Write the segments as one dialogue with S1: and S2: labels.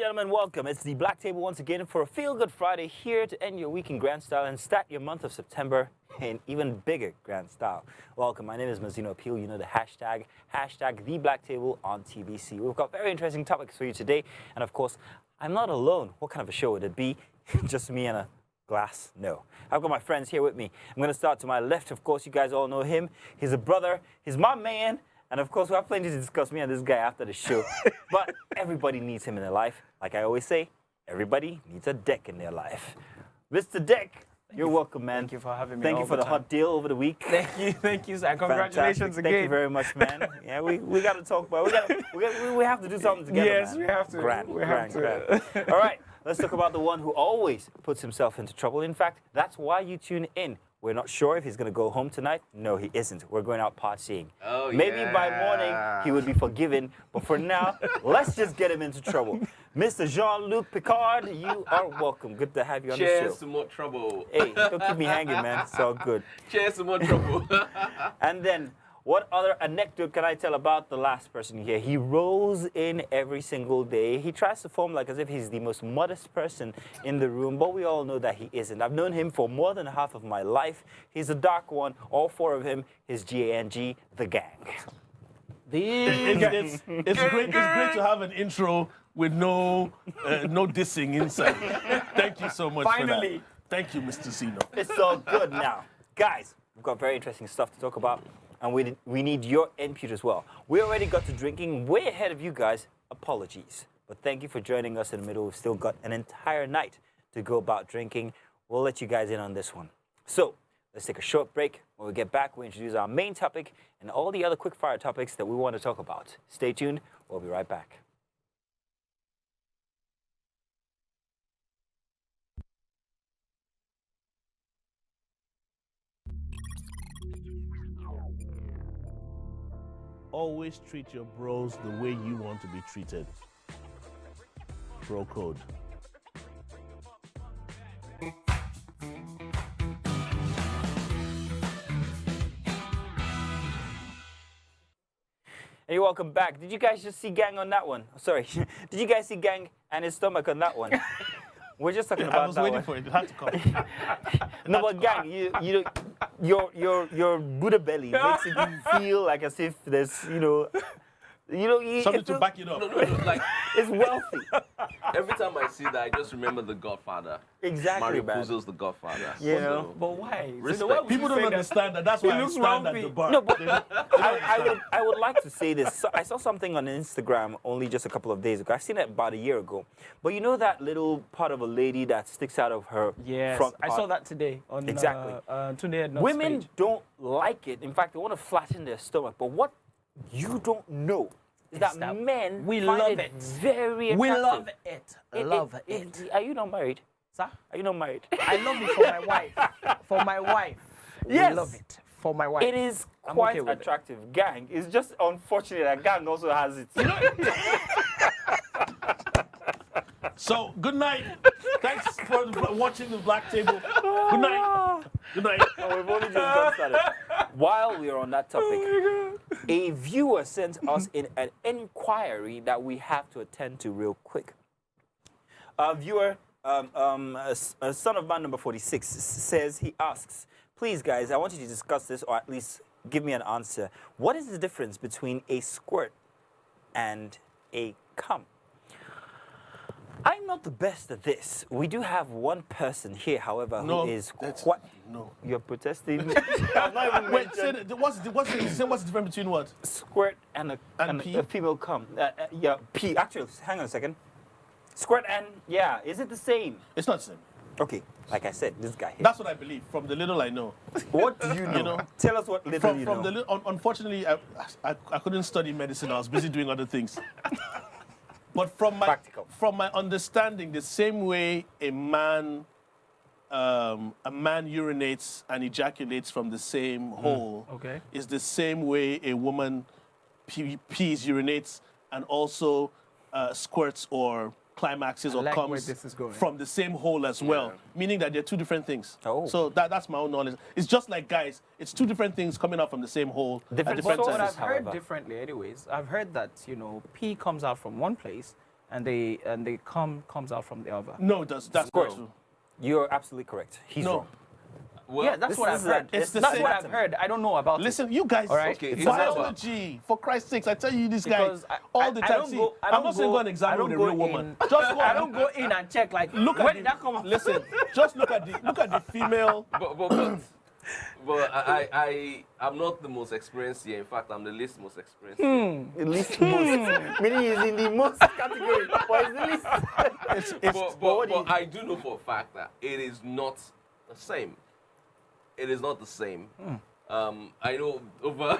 S1: gentlemen, welcome. It's the Black Table once again for a Feel-Good Friday, here to end your week in grand style and start your month of September in even bigger grand style. Welcome, my name is Mazino Appeal. You know the hashtag the Black Table on TBC. We've got very interesting topics for you today, and of course, I'm not alone. What kind of a show would it be? Just me and a glass? No. I've got my friends here with me. I'm going to start to my left. Of course, you guys all know him. He's a brother. He's my man. And of course, we have plenty to discuss, me and this guy, after the show. But everybody needs him in their life. Like I always say, everybody needs a deck in their life. Mr. Deck, you're welcome, man.
S2: Thank you for having me.
S1: Thank you for the hot deal over the week.
S2: Thank you, sir. Congratulations again.
S1: Thank you very much, man. Yeah, we got to talk about it. We have to do something together,
S2: yes,
S1: man.
S2: we have to.
S1: Grand. All right, let's talk about the one who always puts himself into trouble. In fact, that's why you tune in. We're not sure if he's going to go home tonight. No, he isn't. We're going out partying.
S3: Oh,
S1: Maybe by morning, he would be forgiven. But for now, let's just get him into trouble. Mr. Jean-Luc Picard, you are welcome. Good to have you on the show.
S3: Cheers to more trouble.
S1: Hey, don't keep me hanging, man. It's all good.
S3: Cheers to more trouble.
S1: And then, what other anecdote can I tell about the last person here? He rolls in every single day. He tries to form like as if he's the most modest person in the room, but we all know that he isn't. I've known him for more than half of my life. He's a dark one. All four of him is GANG, the gang.
S4: It's great to have an intro with no dissing inside. Thank you so much for that. Thank you, Mr. Zeno.
S1: It's all good now. Guys, we've got very interesting stuff to talk about. And we need your input as well. We already got to drinking way ahead of you guys. Apologies. But thank you for joining us in the middle. We've still got an entire night to go about drinking. We'll let you guys in on this one. So let's take a short break. When we get back, we'll introduce our main topic and all the other quick-fire topics that we want to talk about. Stay tuned. We'll be right back.
S4: Always treat your bros the way you want to be treated. Bro code.
S1: Hey, welcome back. Did you guys just see Gang on that one? Sorry. Did you guys see Gang and his stomach on that one? We're just talking about that one.
S4: I was waiting for it. It had to come.
S1: No, but Gang, your Buddha belly makes it feel like as if there's,
S4: Something to back it up.
S3: No, like,
S1: it's wealthy.
S3: every time I see that, I just remember The Godfather.
S1: Exactly,
S3: Mario
S1: man.
S3: Puzo's The Godfather.
S1: You know?
S2: But why?
S3: Respect.
S4: People don't understand that. That's why I
S2: looks
S4: stand at
S2: wealthy.
S4: the bar.
S1: No, but I would like to say this. So I saw something on Instagram only just a couple of days ago. I've seen it about a year ago. But you know that little part of a lady that sticks out of her front part?
S2: I saw that today on
S1: Exactly.
S2: Tunde Ednot's
S1: Women
S2: page.
S1: don't like it. In fact, they want to flatten their stomach. But what you don't know is that men
S2: we
S1: find
S2: love it.
S1: very attractive.
S2: We love it. Love it.
S1: Are you not married?
S2: Sir?
S1: Are you not married?
S2: I love it for my wife. For my wife.
S1: Yes.
S2: We love it. For my wife.
S1: It is
S2: I'm
S1: quite
S2: okay with it.
S1: attractive. Gang. It's just unfortunate that Gang also has it.
S4: So, good night. Thanks for watching the Black Table. Good night. Good night.
S1: Oh, we've only just got started. While we are on that topic, a viewer sent us in an inquiry that we have to attend to real quick. A viewer, a son of man number 46, says, he asks, please guys, I want you to discuss this or at least give me an answer. What is the difference between a squirt and a cum? I'm not the best at this. We do have one person here, however, who is quite...
S4: No.
S1: You're protesting? I've not even
S4: Wait,
S1: mentioned
S4: what's the difference between what?
S1: squirt and
S4: pee?
S1: a female cum. Yeah, pee. Actually, hang on a second. Squirt and, yeah, is it the same?
S4: It's not the same.
S1: Okay, like I said, this guy here.
S4: That's what I believe, from the little I know.
S1: What do you know?
S4: You know?
S1: Tell us what little you know.
S4: Unfortunately, I couldn't study medicine. I was busy doing other things. But from my understanding, the same way a man urinates and ejaculates from the same hole is the same way a woman pees, urinates, and also squirts or climaxes or comes from the same hole as well, meaning that they're two different things.
S1: Oh.
S4: So that's my own knowledge. It's just like guys, it's two different things coming out from the same hole at different
S2: But what
S4: times.
S2: I've heard differently anyways, I've heard that, pee comes out from one place and they comes out from the other.
S4: No, that's not
S1: Squirrel.
S4: true.
S1: You're absolutely correct. He's
S4: No.
S1: wrong.
S3: Well,
S2: Yeah, that's
S1: this
S2: what
S1: is
S2: I've heard.
S4: it's the
S2: That's
S4: same-
S2: what I've heard. I don't know about it.
S4: Listen, you guys,
S2: All right.
S3: Okay, it's
S4: biology, for Christ's sakes, I tell you this guy
S2: Because
S4: all the
S2: I
S4: time.
S2: don't
S4: See,
S2: go- I
S4: I'm
S2: don't
S4: not saying
S2: go-
S4: go and examine
S2: I don't
S4: with a
S2: go
S4: real woman.
S2: in-
S4: Just go
S2: I
S4: and
S2: don't go in and check like
S4: look
S2: where
S4: at
S2: did
S4: the,
S2: that come from?
S4: listen, just look at the female.
S3: But I'm not the most experienced here. In fact, I'm the least most experienced.
S1: At least most. Meaning he's in the most category. But he's the least.
S3: But I do know for a fact that it is not the same. It is not the same. I know over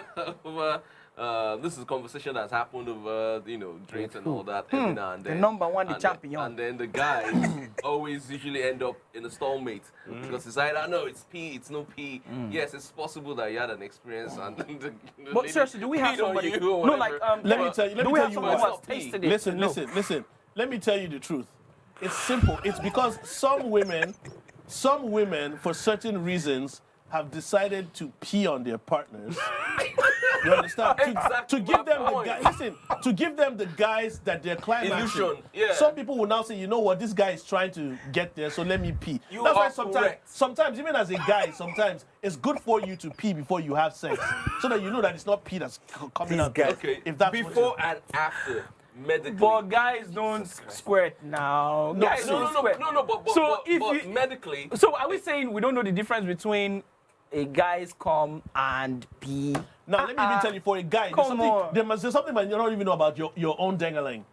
S3: this is a conversation that's happened over drinks and all that every now and
S2: The
S3: then.
S2: number one, the
S3: And
S2: champion.
S3: And then the guys always usually end up in a stalemate because it's either no, it's P, it's no P. Yes, it's possible that you had an experience and the
S2: But
S3: lady
S2: seriously, do we have
S3: peed on
S2: somebody?
S3: you or
S2: No, like
S3: whatever.
S4: Let me tell you. Let
S2: do
S4: me
S2: we
S4: tell
S2: have
S4: you
S2: someone who
S4: what.
S2: has tasted it?
S4: Listen,
S2: No.
S4: listen. Let me tell you the truth. It's simple. It's because some women, for certain reasons, have decided to pee on their partners. You understand?
S3: Exactly
S4: To give
S3: my
S4: them the
S3: point.
S4: guys. Listen, to give them the guys that they're climaxing.
S3: Illusion, yeah.
S4: Some people will now say, you know what, this guy is trying to get there, so let me pee.
S3: You
S4: That's why
S3: are correct.
S4: sometimes, even as a guy, sometimes it's good for you to pee before you have sex, so that you know that it's not pee that's coming out.
S1: guys-
S3: Okay,
S4: If that's what
S3: before and after medically.
S2: But guys don't squirt now. Guys don't squirt.
S3: So
S2: if
S3: but
S2: you-
S3: medically,
S2: So are we saying we don't know the difference between a guy's cum and pee?
S4: Now, let me even tell you, for a guy,
S2: Come on.
S4: there's something that you don't even know about your own dangaling.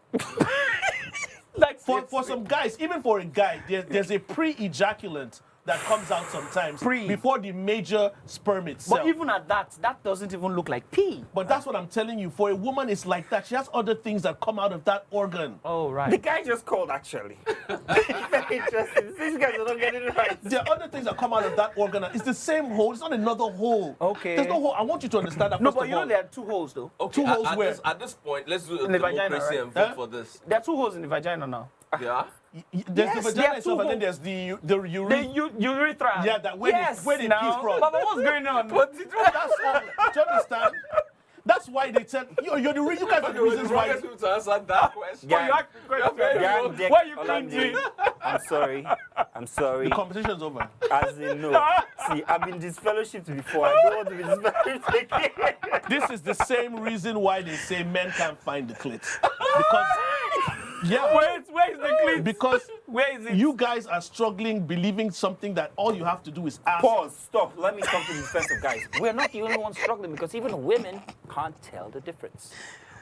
S2: Like
S4: For some guys, even for a guy, there's a pre-ejaculant that comes out sometimes before the major sperm itself.
S2: But even at that doesn't even look like pee.
S4: But that's what I'm telling you. For a woman, it's like that. She has other things that come out of that organ.
S2: Oh
S1: The
S2: right.
S1: guy just called, actually. Very interesting. These guys are not getting it right.
S4: There are other things that come out of that organ. It's the same hole. It's not another hole.
S2: Okay.
S4: There's no hole. I want you to understand that.
S2: No,
S4: first
S2: but
S4: of
S2: you know
S4: all.
S2: there are two holes though.
S3: okay,
S4: Two holes where?
S3: at this point, let's do a
S2: In the vagina,
S3: democracy
S2: right?
S3: and vote
S4: Huh?
S3: for this.
S2: There are two holes in the vagina now.
S3: Yeah.
S4: There's
S2: Yes,
S4: the
S2: there
S4: vagina
S2: are
S4: itself,
S2: two
S4: and then
S2: holes.
S4: there's the
S2: The
S4: urine.
S2: urethra.
S4: Yeah, that where
S2: yes,
S4: they pee
S2: now.
S4: from.
S2: But what's going on?
S4: That's all. Do you understand? That's why they said you're the you guys are the reasons why.
S3: people to answer that question.
S2: Why you ask the question?
S1: Gang Dick
S2: Why you
S1: Olandi.
S2: cringing?
S1: I'm sorry. I'm sorry.
S4: The competition's over.
S1: As in, no. See, I've been disfellowshipped before. I don't want to be disfellowshipped again.
S4: This is the same reason why they say men can't find the clit. Because
S2: Where is the clit?
S4: because
S2: Where is it?
S4: you guys are struggling believing something that all you have to do is ask.
S1: Pause. Stop. Let me come to the defense of guys. We're not the only ones struggling because even women can't tell the difference.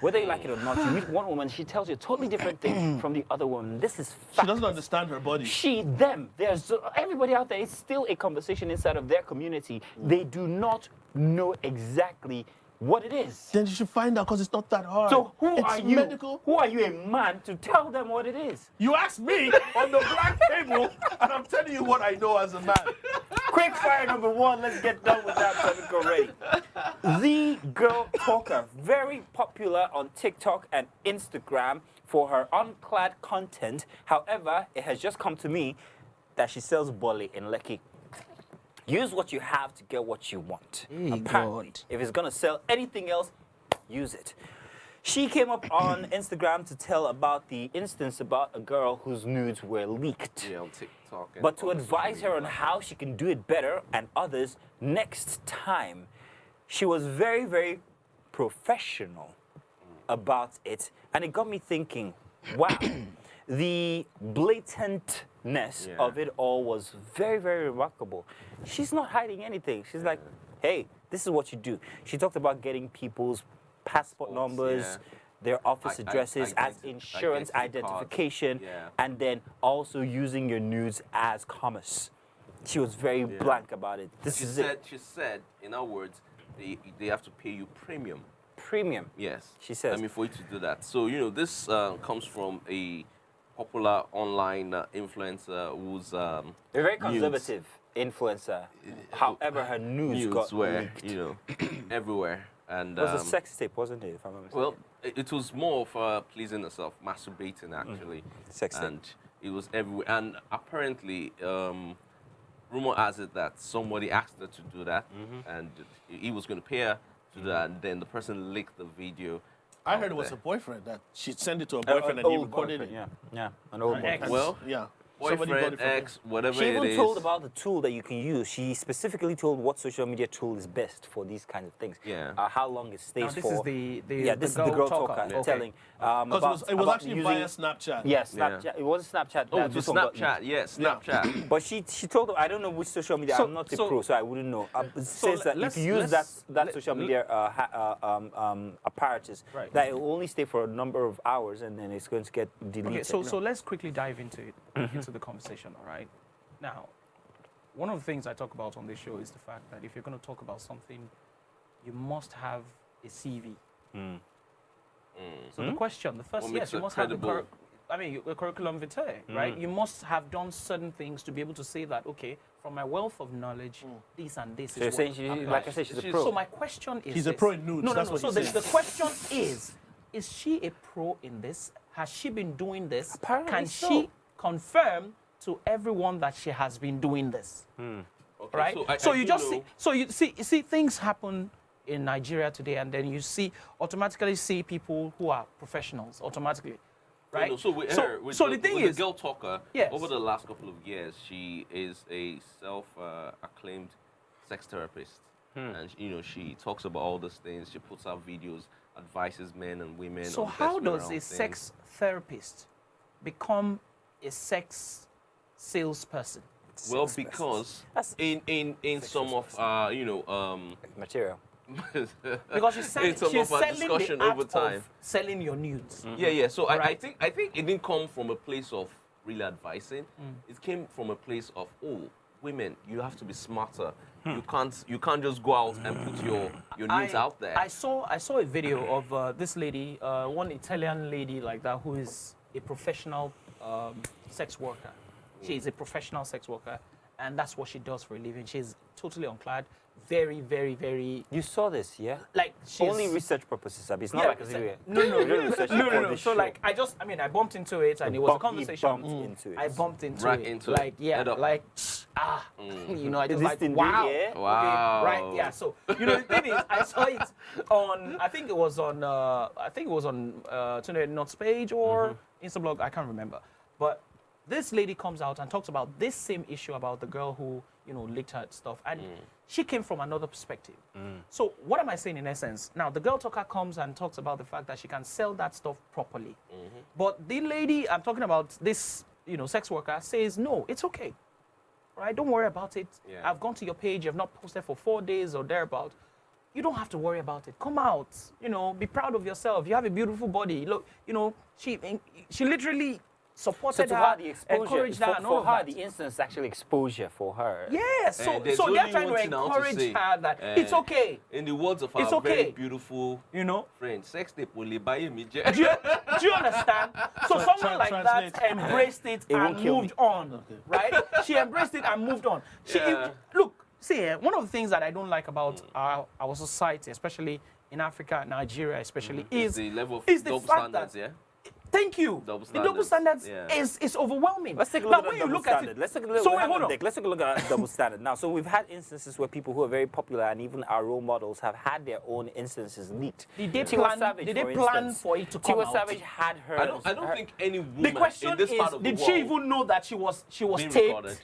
S1: Whether you like it or not, you meet one woman, she tells you a totally different thing from the other woman. This is
S4: She
S1: fact.
S4: doesn't understand her body.
S1: She, them. There's everybody out there. It's still a conversation inside of their community. They do not know exactly what it is.
S4: Then you should find out because it's not that hard.
S1: So who
S4: it's
S1: are you?
S4: medical.
S1: Who are you, a man, to tell them what it is?
S4: You asked me on the black table, and I'm telling you what I know as a man.
S1: Quick fire number one. Let's get done with that topic already. The Girl Talker, very popular on TikTok and Instagram for her unclad content. However, it has just come to me that she sells bolly in Lekki. Use what you have to get what you want. Apparently,
S2: God.
S1: if it's gonna sell anything else, use it. She came up on Instagram to tell about the instance about a girl whose nudes were leaked.
S3: Yeah, on TikTok. and
S1: But to
S3: all
S1: advise
S3: this.
S1: her on how she can do it better and others next time, she was very, very professional about it. And it got me thinking, wow, the blatantness of it all was very, very remarkable. She's not hiding anything. She's like, hey, this is what you do. She talked about getting people's passport numbers,
S3: yeah.
S1: their office addresses as
S3: identity
S1: insurance
S3: cards.
S1: identification,
S3: Yeah.
S1: and then also using your nudes as commerce. She was very blank about it. This is it.
S3: She said, in other words, they have to pay you premium.
S1: Premium.
S3: Yes.
S1: She says.
S3: I mean, for you to do that. So, this comes from a popular online influencer who's
S1: A very conservative influencer. However, her news got
S3: were,
S1: leaked.
S3: everywhere. And
S1: It was a sex tape, wasn't it? If I'm not mistaken.
S3: well, it was more of pleasing herself, masturbating actually.
S1: Sex tape.
S3: And it was everywhere. And apparently, rumor has it that somebody asked her to do that, and he was going to pay her to do that. And then the person leaked the video,
S4: I heard it was a boyfriend that she sent it to a boyfriend and he
S1: old
S4: recorded
S1: boyfriend,
S4: it.
S1: Yeah, an old boyfriend.
S2: ex.
S3: Well,
S4: Yeah. Somebody got
S3: boyfriend,
S4: it from
S3: ex, whatever
S1: She
S3: it
S1: even
S3: is.
S1: told about the tool that you can use. She specifically told what social media tool is best for these kinds of things.
S3: Yeah.
S1: How long it stays
S2: Now, this
S1: for.
S2: is the
S1: this is the girl talker
S2: Okay.
S1: telling.
S4: Because it was
S1: about
S4: actually
S1: using,
S4: via Snapchat.
S1: Yeah, Snapchat. It wasn't Snapchat.
S3: Oh,
S1: that
S3: the
S1: this one got
S3: Snapchat.
S1: leaked.
S3: Yeah, Snapchat.
S1: But she told them, I don't know which social media.
S2: So-
S1: I'm not a
S2: so-
S1: pro, so I wouldn't know. It says that if
S2: let's-
S1: you use
S2: let's-
S1: that social media apparatus,
S2: Right.
S1: that it will only stay for a number of hours and then it's going to get deleted.
S2: Okay, so let's quickly dive into it, into the conversation, all right? Now, one of the things I talk about on this show is the fact that if you're going to talk about something, you must have a CV. So the question, the first,
S3: What
S2: yes,
S3: makes
S2: you
S3: it
S2: must have
S3: credible?
S2: a curriculum vitae, right? You must have done certain things to be able to say that, okay, from my wealth of knowledge, this and this
S1: So you're
S2: is
S1: saying
S2: what
S1: she,
S2: applies.
S1: like I said, she's a pro.
S2: So my question is
S4: He's a
S2: this.
S4: pro in nudes,
S2: No,
S4: that's
S2: no.
S4: what
S2: So
S4: he's
S2: the
S4: saying.
S2: question is she a pro in this? Has she been doing this?
S1: Apparently
S2: Can
S1: so.
S2: she confirm to everyone that she has been doing this?
S3: Okay,
S2: Right?
S3: so
S2: you just see, so you see things happen in Nigeria today, and then you automatically see people who are professionals automatically. Right?
S3: No, so with
S2: So-
S3: her, with
S2: so the thing
S3: with
S2: is-
S3: the girl talker,
S2: Yes.
S3: over the last couple of years, she is a self-acclaimed sex therapist, and she talks about all these things. She puts out videos, advises men and women.
S2: So
S3: on the
S2: how
S3: best way
S2: does
S3: around
S2: a
S3: things.
S2: sex therapist become a sex salesperson?
S3: Well,
S1: Sex
S3: because
S1: That's-
S3: in some of
S1: Material.
S2: Because she's selling,
S3: It's some
S2: she's
S3: of our
S2: selling
S3: discussion
S2: the art
S3: over time.
S2: of selling your nudes.
S3: Yeah. So I
S2: Right.
S3: think it didn't come from a place of really advising. It came from a place of, oh, women, you have to be smarter. You can't just go out and put your nudes out there.
S2: I saw a video of this lady, one Italian lady like that, who is a professional sex worker. She is a professional sex worker, and that's what she does for a living. She's totally unclad, very, very, very
S1: You saw this, yeah?
S2: like she's
S1: Only research purposes, Abby. It's not
S2: Yeah,
S1: like a video.
S2: no,
S1: You didn't research it for
S2: no.
S1: this
S2: So
S1: show.
S2: like I bumped into it, and it was a
S1: You
S2: conversation.
S1: bumped into it.
S2: I bumped into
S3: Right
S2: it.
S3: into it.
S2: Like yeah,
S3: Head up.
S2: like I
S1: Is
S2: just
S1: this
S2: like
S1: thing
S2: wow.
S1: big, yeah?
S3: Wow.
S2: Okay, right, yeah. So the thing is, I saw it on. I think it was on 28 Notes page or Instablog. I can't remember, but this lady comes out and talks about this same issue about the girl who leaked her stuff, and she came from another perspective. So what am I saying in essence? Now the girl talker comes and talks about the fact that she can sell that stuff properly, but the lady I'm talking about, this sex worker, says no, it's okay. Right? Don't worry about it.
S3: Yeah.
S2: I've gone to your page. You've not posted for 4 days or thereabout. You don't have to worry about it. Come out. Be proud of yourself. You have a beautiful body. Look, she literally
S1: So
S2: supported
S1: to
S2: her,
S1: her, the exposure,
S2: encouraged her, and all
S1: for
S2: of
S1: her,
S2: that.
S1: the instance is actually exposure for her.
S2: Yeah, so
S3: And there's
S2: they're
S3: only
S2: trying to
S3: one thing I want to
S2: encourage
S3: say.
S2: her that it's okay.
S3: In the words of
S2: It's
S3: our
S2: okay.
S3: very beautiful friend, sex tape will buy me.
S2: Do you understand? So someone like
S4: translate.
S2: that embraced it
S1: won't
S2: and
S1: kill me.
S2: moved on, right? She embraced it and moved on.
S3: Yeah.
S2: Look, see, one of the things that I don't like about our society, especially in Africa, Nigeria especially,
S3: is the level of
S2: is the
S3: double
S2: fact
S3: standards,
S2: that,
S3: yeah?
S2: Thank you.
S3: Double
S2: The double
S3: standards,
S2: standards
S3: yeah.
S2: is overwhelming.
S1: Let's take a
S2: Now,
S1: look at
S2: when
S1: that
S2: you
S1: double
S2: look at
S1: standard.
S2: it,
S1: Let's take a look.
S2: so wait,
S1: hang
S2: hold
S1: on,
S2: on.
S1: Dick. Let's take a look at that double standard. Now, so we've had instances where people who are very popular and even our role models have had their own instances leaked.
S2: Did they
S1: Tiwa
S2: plan?
S1: Savage,
S2: Did they
S1: for
S2: plan
S1: instance.
S2: for it to come
S1: Tiwa
S2: out?
S1: Savage had her.
S3: I don't think any woman
S2: The question
S3: in this
S2: is,
S3: part of the
S2: did
S3: world
S2: she even know that she was
S3: being
S2: taped?
S3: recorded.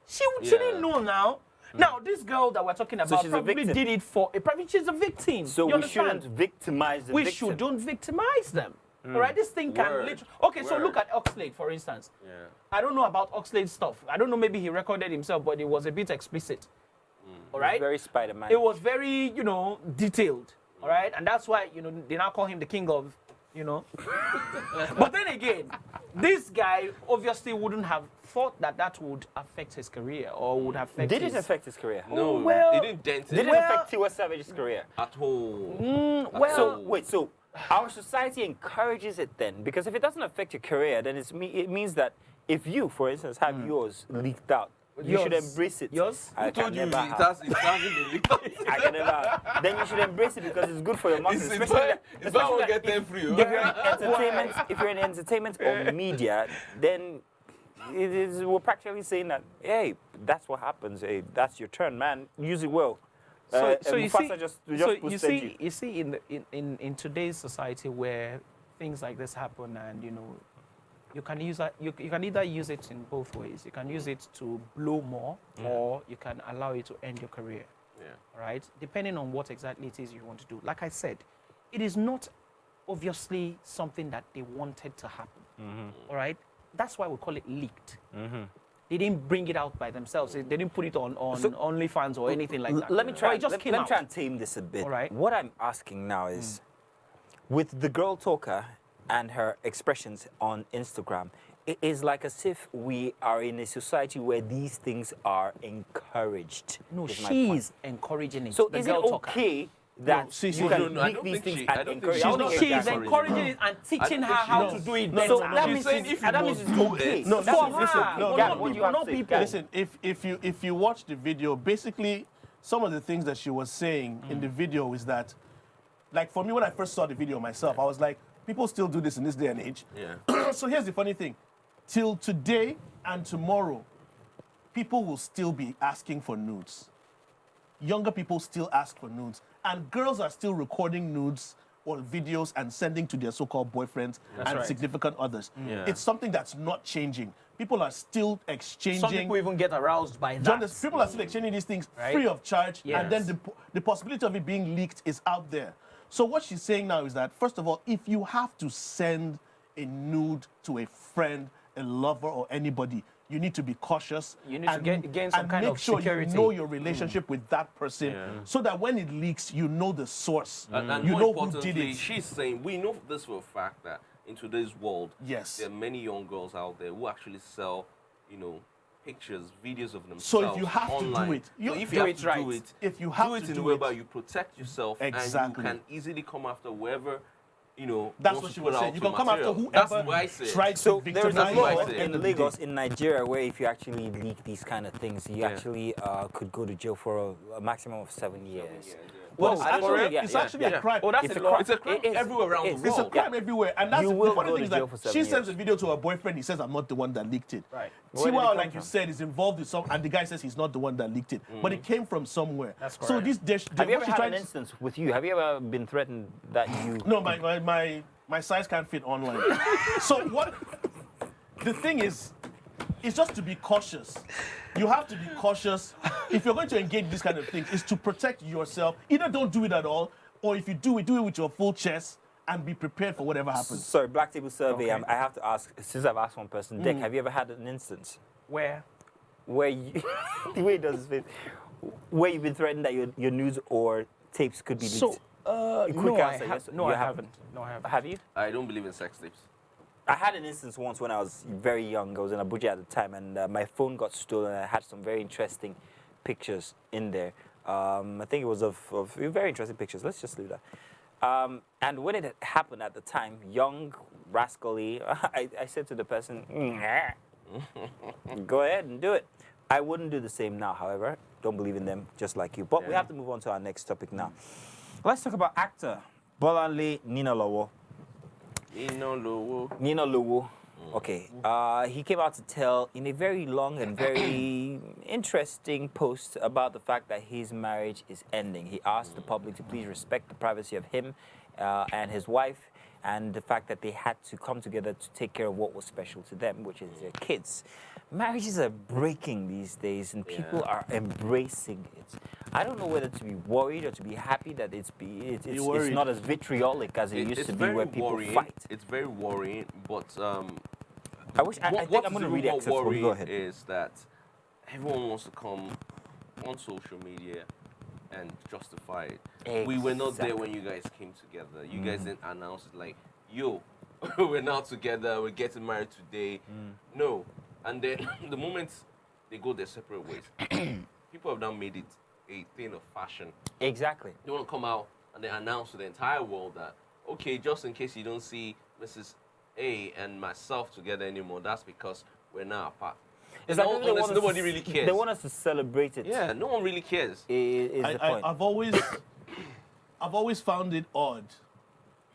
S2: She
S3: Yeah.
S2: didn't know now. Now, this girl that we're talking about
S1: she's a
S2: probably
S1: victim.
S2: did it for a private. She's a victim.
S1: So
S2: you
S1: we
S2: understand?
S1: shouldn't victimize the
S2: We
S1: victim.
S2: shouldn't victimize them. All right, this thing can
S3: Word.
S2: literally. Okay, so
S3: Word.
S2: look at Oxlade, for instance.
S3: Yeah.
S2: I don't know about Oxlade's stuff. I don't know, maybe he recorded himself, but it was a bit explicit. All right?
S1: Very Spider-Man.
S2: It was very, detailed. All right? And that's why, they now call him the king of, But then again, this guy obviously wouldn't have thought that would affect his career or would affect
S1: Did
S2: his...
S1: it affect his career?
S3: No,
S2: well,
S3: it didn't dent it
S1: Did it
S2: Well-
S1: affect Tiwa Savage's career?
S3: at all.
S2: well,
S1: So wait, so our society encourages it then? Because if it doesn't affect your career, then it means that if you, for instance, have yours leaked out, you should
S2: Yours.
S1: embrace it.
S2: Yours?
S1: I
S3: I told
S1: can
S3: you it
S1: never have.
S3: hasn't been leaked out.
S1: I can never. Then you should embrace it because it's good for your market.
S3: It's why we get them free.
S1: if you're in entertainment, or media, then we're practically saying that, hey, that's what happens. Hey, that's your turn, man. Use it well.
S2: So
S1: Mufasa just posted you.
S2: you see, in today's society where things like this happen, and you can use that. You can either use it in both ways. You can use it to blow more, or you can allow it to end your career.
S3: Yeah.
S2: Right? Depending on what exactly it is you want to do. Like I said, it is not obviously something that they wanted to happen. All right? That's why we call it leaked. They didn't bring it out by themselves. They didn't put it on OnlyFans or anything like that.
S1: Let me try.
S2: It just came
S1: let me
S2: out.
S1: try and tame this a bit.
S2: All right.
S1: What I'm asking now is, with the girl talker and her expressions on Instagram, it is like as if we are in a society where these things are encouraged.
S2: No,
S1: is my
S2: she's encouraging it.
S1: So
S2: the
S1: is it
S2: girl talker.
S1: okay that
S4: No, see,
S1: you
S4: no,
S1: can
S3: no, I
S1: leak
S3: don't
S1: these
S3: think
S1: things
S3: she- I
S1: and
S3: don't think
S1: encourage?
S3: she's
S1: I don't
S3: not
S1: think
S2: She's
S1: it's
S3: encouraging
S2: encouraging it and teaching her how to do it
S4: No,
S2: better.
S4: no,
S2: that
S4: no.
S2: means
S3: She's saying
S2: it's-
S3: if you
S1: that means
S3: must
S1: it's
S3: do
S1: okay.
S3: it,
S4: No,
S2: for
S4: listen,
S2: her,
S4: listen, no,
S2: but
S1: no,
S2: not
S1: what do
S2: people,
S1: you have
S2: not
S1: to say?
S2: people.
S4: Listen, if you watch the video, basically some of the things that she was saying in the video is that, like for me, when I first saw the video myself, I was like, people still do this in this day and age.
S3: Yeah.
S4: So here's the funny thing. Till today and tomorrow, people will still be asking for nudes. Younger people still ask for nudes. And girls are still recording nudes or videos and sending to their so-called boyfriends and
S2: right.
S4: significant others.
S3: Yeah.
S4: It's something that's not changing. People are still exchanging.
S2: Some people even get aroused by
S4: John,
S2: that.
S4: people are still exchanging these things
S2: Right.
S4: free of charge,
S2: Yes.
S4: and then the possibility of it being leaked is out there. So what she's saying now is that, first of all, if you have to send a nude to a friend, a lover, or anybody, you need to be cautious.
S2: You need to gain some
S4: and
S2: kind
S4: make
S2: of
S4: sure
S2: security.
S4: you know your relationship with that person,
S3: Yeah.
S4: so that when it leaks, you know the source.
S3: And
S4: you
S3: more
S4: know who
S3: importantly,
S4: did it.
S3: she's saying, we know this for a fact that in today's world,
S4: Yes.
S3: there are many young girls out there who actually sell, pictures, videos of themselves
S4: So if you have to do
S3: online.
S4: it,
S3: So
S4: you
S3: if
S4: do
S3: you have
S2: it
S3: to
S2: right.
S3: do it,
S4: If you have
S3: do
S4: to
S3: it in
S4: do
S3: a way
S4: it-
S3: where you protect yourself
S4: Exactly.
S3: and you can easily come after whoever,
S4: That's
S3: wants
S4: what
S3: to
S4: she
S3: put
S4: was saying.
S3: out
S4: You
S3: your
S4: can come after
S3: material.
S4: whoever
S3: That's what I said.
S4: tried to
S1: So there is a
S4: victimize
S1: law
S4: you
S3: what I
S4: at the
S3: said.
S4: end
S1: in
S4: of the day.
S1: Lagos, in Nigeria, where if you actually leak these kind of things, you
S3: Yeah.
S1: actually could go to jail for a maximum of 7 years.
S4: Well,
S1: Well,
S4: it's actually,
S1: yeah,
S4: it's
S1: yeah,
S4: actually
S3: yeah.
S4: a crime.
S2: Oh, that's
S1: It's
S2: a
S1: a
S2: law.
S3: It's a crime
S1: It is.
S3: everywhere around
S1: It is.
S3: the
S4: It's a
S3: world.
S4: crime everywhere, and that's
S1: You
S4: the
S1: will
S4: funny
S1: go
S4: thing
S1: to
S4: is
S1: jail
S4: that
S1: for 7
S4: she sends
S1: years.
S4: a video to her boyfriend. He says, "I'm not the one that leaked it."
S2: Right.
S1: Where did it
S4: Tiwa,
S1: come
S4: like you
S1: from?
S4: said, is involved in some, and the guy says he's not the one that leaked it, but it came from somewhere.
S2: That's
S4: So
S2: correct.
S4: this dish,
S1: Have you
S4: what
S1: ever
S4: she's
S1: had
S4: trying
S1: an
S4: to-
S1: instance with you? Have you ever been threatened that you...
S4: No, my size can't fit online. So what? The thing is, it's just to be cautious. You have to be cautious if you're going to engage in this kind of things. Is to protect yourself. Either don't do it at all, or if you do it with your full chest and be prepared for whatever happens.
S1: Sorry, Black Table Survey,
S2: Okay.
S1: I have to ask, since I've asked one person, Dick, have you ever had an instance
S2: Where?
S1: where you... the way he does his face, where you've been threatened that your news or tapes could be leaked?
S2: So,
S1: Quick
S2: no,
S1: answer,
S2: I
S1: yes,
S2: have. No,
S1: you
S2: I
S1: haven't.
S2: haven't. No, I haven't.
S1: Have you?
S3: I don't believe in sex tapes.
S1: I had an instance once when I was very young. I was in Abuja at the time, and my phone got stolen. I had some very interesting pictures in there. I think it was of very interesting pictures. Let's just leave that. And when it had happened at the time, young, rascally, I said to the person, go ahead and do it. I wouldn't do the same now, however. Don't believe in them, just like you. But we
S3: Yeah.
S1: have to move on to our next topic now. Let's talk about actor Bolanle Ninalowo. Nino Luwu. Okay. He came out to tell in a very long and very interesting post about the fact that his marriage is ending. He asked the public to please respect the privacy of him and his wife, and the fact that they had to come together to take care of what was special to them, which is their kids. Marriages are breaking these days, and people are embracing it. I don't know whether to be worried or to be happy that it's
S4: worried.
S1: not as vitriolic as it used to be,
S3: very
S1: where people
S3: worrying.
S1: fight.
S3: It's very worrying, but
S1: I wish I think
S3: what
S1: I'm
S3: is
S1: going to
S3: even
S1: read the
S3: more
S1: excerpt for you.
S3: worrying
S1: Go ahead.
S3: is that everyone wants to come on social media and justify it. We were not there when you guys came together. You guys didn't announce it like, yo, we're now together, we're getting married today. No. And then the moment they go their separate ways, people have now made it a thing of fashion.
S1: Exactly.
S3: They want to come out and they announce to the entire world that, okay, just in case you don't see Mrs. A and myself together anymore, that's because we're now apart.
S1: It's
S3: No,
S1: like they want
S3: honestly,
S1: us
S3: nobody
S1: to-
S3: really cares.
S1: They want us to celebrate it.
S3: Yeah, no one really cares.
S1: Is the point.
S4: I've always found it odd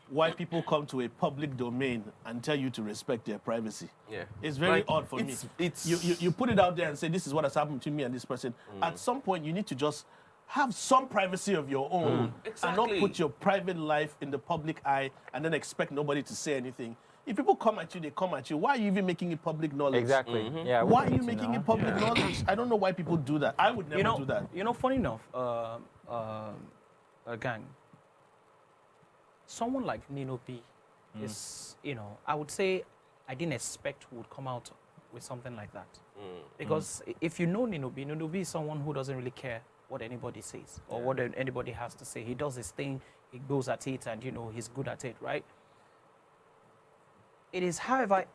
S4: why people come to a public domain and tell you to respect their privacy.
S3: Yeah.
S4: It's very
S3: Like,
S4: odd for
S3: it's-
S4: me.
S3: it's-
S4: You put it out there and say, this is what has happened to me and this person. At some point, you need to just have some privacy of your own and not
S3: Exactly.
S4: put your private life in the public eye and then expect nobody to say anything. If people come at you, they come at you. Why are you even making it public knowledge?
S1: Exactly. Yeah. we
S4: Why are
S1: need
S4: you
S1: to
S4: making
S1: know.
S4: it public knowledge? I don't know why people do that. I would never do that.
S2: Funny enough, gang, someone like Nino B is, I would say I didn't expect would come out with something like that. Because if you know Nino B is someone who doesn't really care what anybody says or what anybody has to say. He does his thing, he goes at it, and, he's good at it, right? It is, however,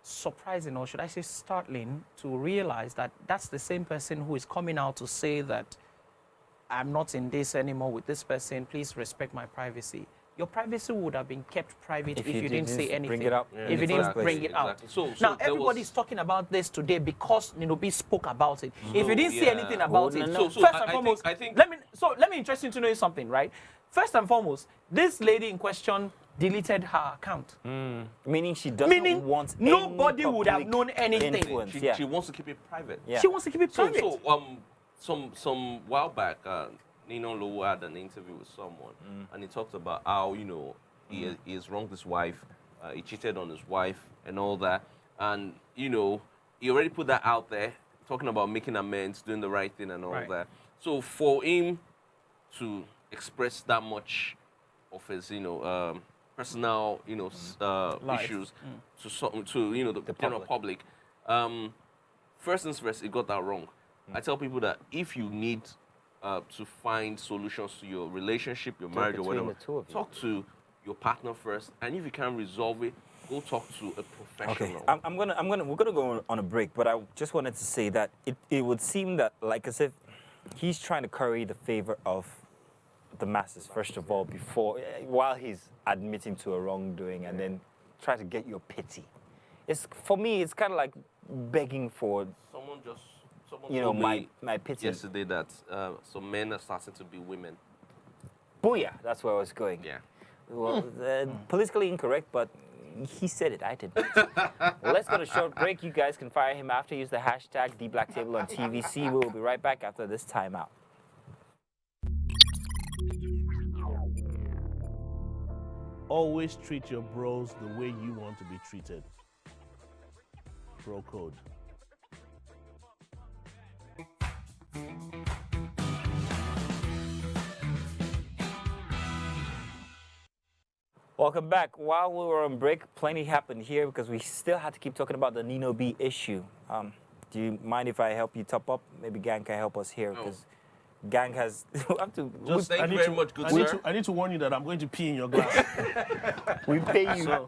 S2: surprising, or should I say startling, to realize that that's the same person who is coming out to say that I'm not in this anymore with this person, please respect my privacy. Your privacy would have been kept private if you didn't say anything.
S1: Bring it up.
S2: If you didn't bring it out.
S3: So
S2: Now,
S3: there
S2: everybody's talking about this today because Ninobi spoke about it. If you didn't say
S3: yeah.
S2: anything about
S1: no,
S2: it,
S1: no.
S3: So
S2: first
S3: I
S2: and foremost,
S3: think-
S2: let me interest you to know something, right? First and foremost, this lady in question deleted her account.
S1: Meaning she doesn't want any
S2: nobody would have
S1: public
S2: known anything.
S1: influence.
S3: She,
S1: Yeah.
S3: she wants to keep it private.
S1: Yeah.
S2: She wants to keep it private.
S3: Some while back, Nino Lowo had an interview with someone, and he talked about how he has wronged his wife, he cheated on his wife, and all that, and he already put that out there, talking about making amends, doing the right thing, and all
S2: Right.
S3: that. So for him to express that much of his personal
S2: Life.
S3: issues to the general public. First things first, he got that wrong. I tell people that if you need to find solutions to your relationship, your marriage, or
S1: between
S3: whatever,
S1: the two of you.
S3: talk to your partner first, and if you can't resolve it, go talk to a professional.
S1: Okay, we're gonna go on a break, but I just wanted to say that it would seem that like as if he's trying to curry the favor of the masses first of all while he's admitting to a wrongdoing and then try to get your pity. For me, it's kind of like begging for
S3: Someone
S1: my
S3: told me
S1: pity.
S3: yesterday that some men are starting to be women.
S1: Booyah! That's where I was going.
S3: Yeah.
S1: Well, politically incorrect, but he said it. I didn't. Well, let's go to a short break. You guys can fire him after. Use the hashtag #DBlackTable on TVC. We'll be right back after this timeout.
S4: Always treat your bros the way you want to be treated. Bro code.
S1: Welcome back. While we were on break, plenty happened here because we still had to keep talking about the Nino B issue. Do you mind if I help you top up? Maybe Gang can help us here because Gang has.
S3: Thank you very much, good sir.
S4: I need to warn you that I'm going to pee in your glass.
S1: We pay you.
S4: So,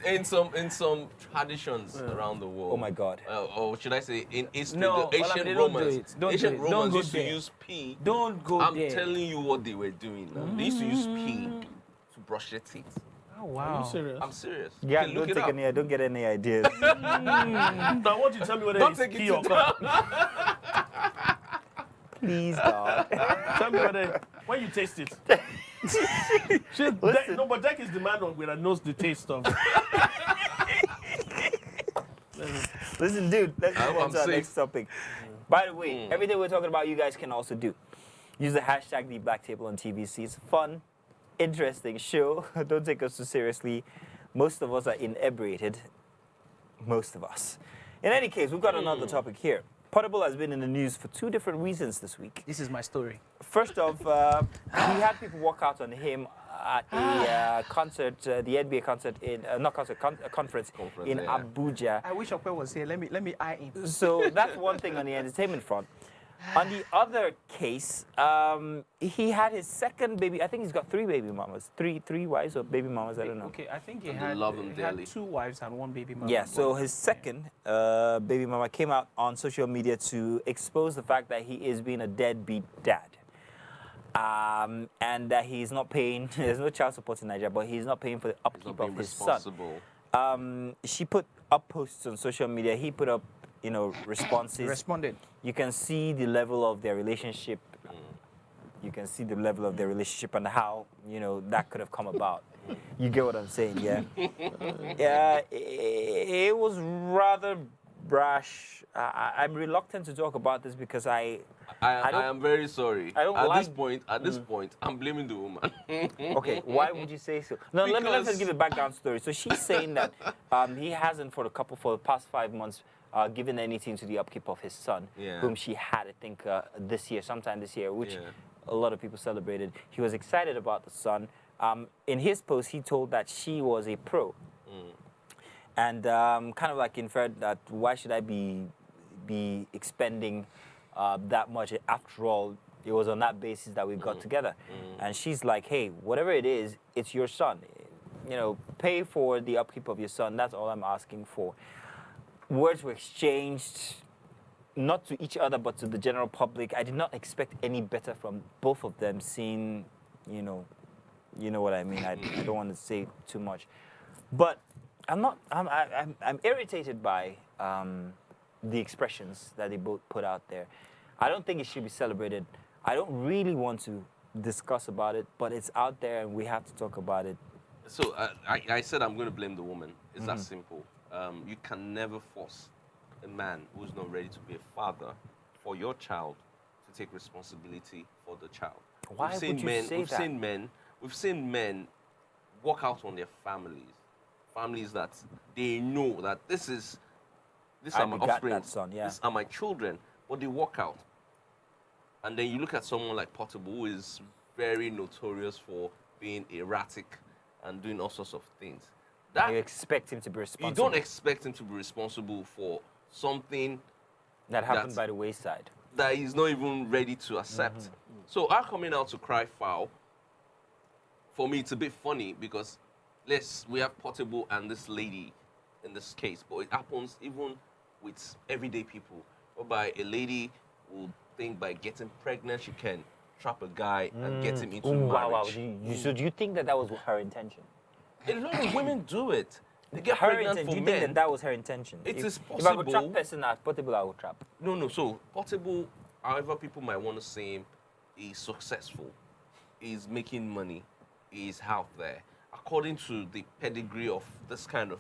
S3: In some traditions around the world.
S1: Oh my God.
S3: Or should I say in history,
S2: No,
S3: the
S2: Olamide,
S3: ancient
S2: don't do
S3: Romans.
S2: it. Don't do
S3: Ancient
S2: it. Don't
S3: Romans
S2: go
S3: used to
S2: there.
S3: use pee.
S2: Don't go
S3: I'm
S2: there.
S3: telling you what they were doing. Now. They used to use pee to brush their teeth.
S2: Oh,
S4: are
S2: wow.
S4: you serious?
S3: I'm serious.
S1: Yeah,
S3: You can look
S1: don't
S3: it
S1: take
S3: up.
S1: any. Don't get any ideas.
S4: Now, I want you to tell me whether
S3: Don't
S4: it's
S3: take it
S4: pee
S3: to
S4: or cup.
S1: Please, God.
S4: Tell me whether when you taste it.
S1: Listen.
S4: But Deck is the man that knows the taste of.
S1: Listen, dude. Let's
S3: I
S1: move
S3: hope
S1: on
S3: I'm
S1: to our
S3: safe.
S1: next topic. By the way, everything we're talking about, you guys can also do. Use the hashtag #DBlackTable on TVC. It's a fun, interesting show. Don't take us too seriously. Most of us are inebriated. Most of us. In any case, we've got another topic here. Potable has been in the news for two different reasons this week.
S2: This is my story.
S1: First off, he had people walk out on him at a concert, the NBA concert conference in
S3: yeah.
S1: Abuja.
S2: I wish Okwe was here. Let me eye him.
S1: So that's one thing on the entertainment front. On the other case, he had his second baby. I think he's got three baby mamas, three wives or baby mamas. I don't know.
S2: Okay, I think he
S3: And
S2: had,
S3: love him
S2: he had
S3: dearly.
S2: 2 wives and 1 baby mama.
S1: Yeah. So his second baby mama came out on social media to expose the fact that he is being a deadbeat dad, and that he's not paying. There's no child support in Nigeria, but he's not paying for the
S3: He's
S1: upkeep
S3: not being
S1: of his son.
S3: responsible.
S1: She put up posts on social media. He put up, responses.
S2: He responded.
S1: You can see the level of their relationship. You can see the level of their relationship and how, that could have come about. You get what I'm saying, yeah? Yeah, it was rather brash. I'm reluctant to talk about this because I
S3: I am very sorry.
S1: I don't
S3: at
S1: like-
S3: this point, I'm blaming the woman.
S1: Okay, why would you say so? No, let me
S3: Because-
S1: give a background story. So she's saying that he hasn't for the past 5 months given anything to the upkeep of his son,
S3: Yeah.
S1: whom she had, I think, sometime this year, which
S3: Yeah.
S1: a lot of people celebrated. He was excited about the son. In his post, he told that she was a pro, and kind of like inferred that why should I be expending that much? After all, it was on that basis that we got together. And she's like, hey, whatever it is, it's your son. You know, pay for the upkeep of your son. That's all I'm asking for. Words were exchanged, not to each other, but to the general public. I did not expect any better from both of them, seeing, you know what I mean. I don't want to say too much. But I'm irritated by the expressions that they both put out there. I don't think it should be celebrated. I don't really want to discuss about it, but it's out there and we have to talk about it.
S3: So I said I'm going to blame the woman. It's that simple. You can never force a man who's not ready to be a father for your child to take responsibility for the child.
S1: Why would you say that?
S3: We've seen men walk out on their families that they know that these
S1: I
S3: are my
S1: begat
S3: offspring,
S1: that son, yeah.
S3: these are my children, but they walk out. And then you look at someone like Portable, who is very notorious for being erratic and doing all sorts of things.
S1: You expect him to be responsible.
S3: You don't expect him to be responsible for something
S1: that happened by the wayside.
S3: that he's not even ready to accept. So our coming out to cry foul, for me, it's a bit funny because we have Portable and this lady in this case, but it happens even with everyday people, whereby a lady will think by getting pregnant she can trap a guy and get him into marriage.
S1: Wow. So do you think that was her intention?
S3: A lot of women do it. They get
S1: Her
S3: pregnant
S1: intention.
S3: for
S1: Do you
S3: men.
S1: think that was her intention?
S3: It is
S1: If I would trap
S3: possible.
S1: person at Portable, I would trap.
S3: No. So Portable, however people might want to say him, is successful. He's making money. He's out there. According to the pedigree of this kind of...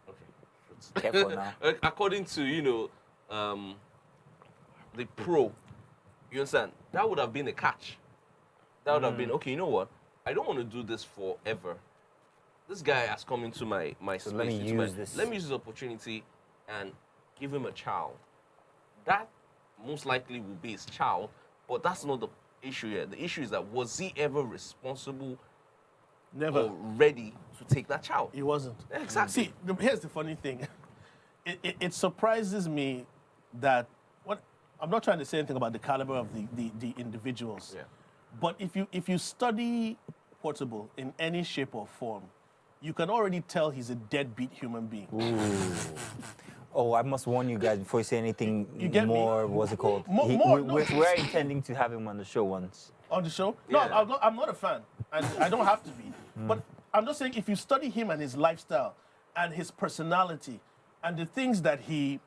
S3: Okay.
S1: Careful now.
S3: According to, the pro, you understand? That would have been a catch. That would have been, okay, you know what? I don't want to do this forever. This guy has come into my space.
S1: let me use this.
S3: Let me use this opportunity and give him a child. That most likely will be his child, but that's not the issue here. The issue is that was he ever responsible
S4: Never.
S3: or ready to take that child?
S4: He wasn't.
S3: Exactly.
S4: See, here's the funny thing. It surprises me that I'm not trying to say anything about the caliber of the individuals.
S3: Yeah.
S4: But if you study Portable in any shape or form, you can already tell he's a deadbeat human being.
S1: Oh, I must warn you guys before you say anything
S4: You get me?
S1: more. What's it called?
S4: No.
S1: We're intending to have him on the show once.
S4: On the show?
S3: Yeah.
S4: No, I'm not a fan, and I don't have to be. But I'm just saying, if you study him and his lifestyle, and his personality, and the things that he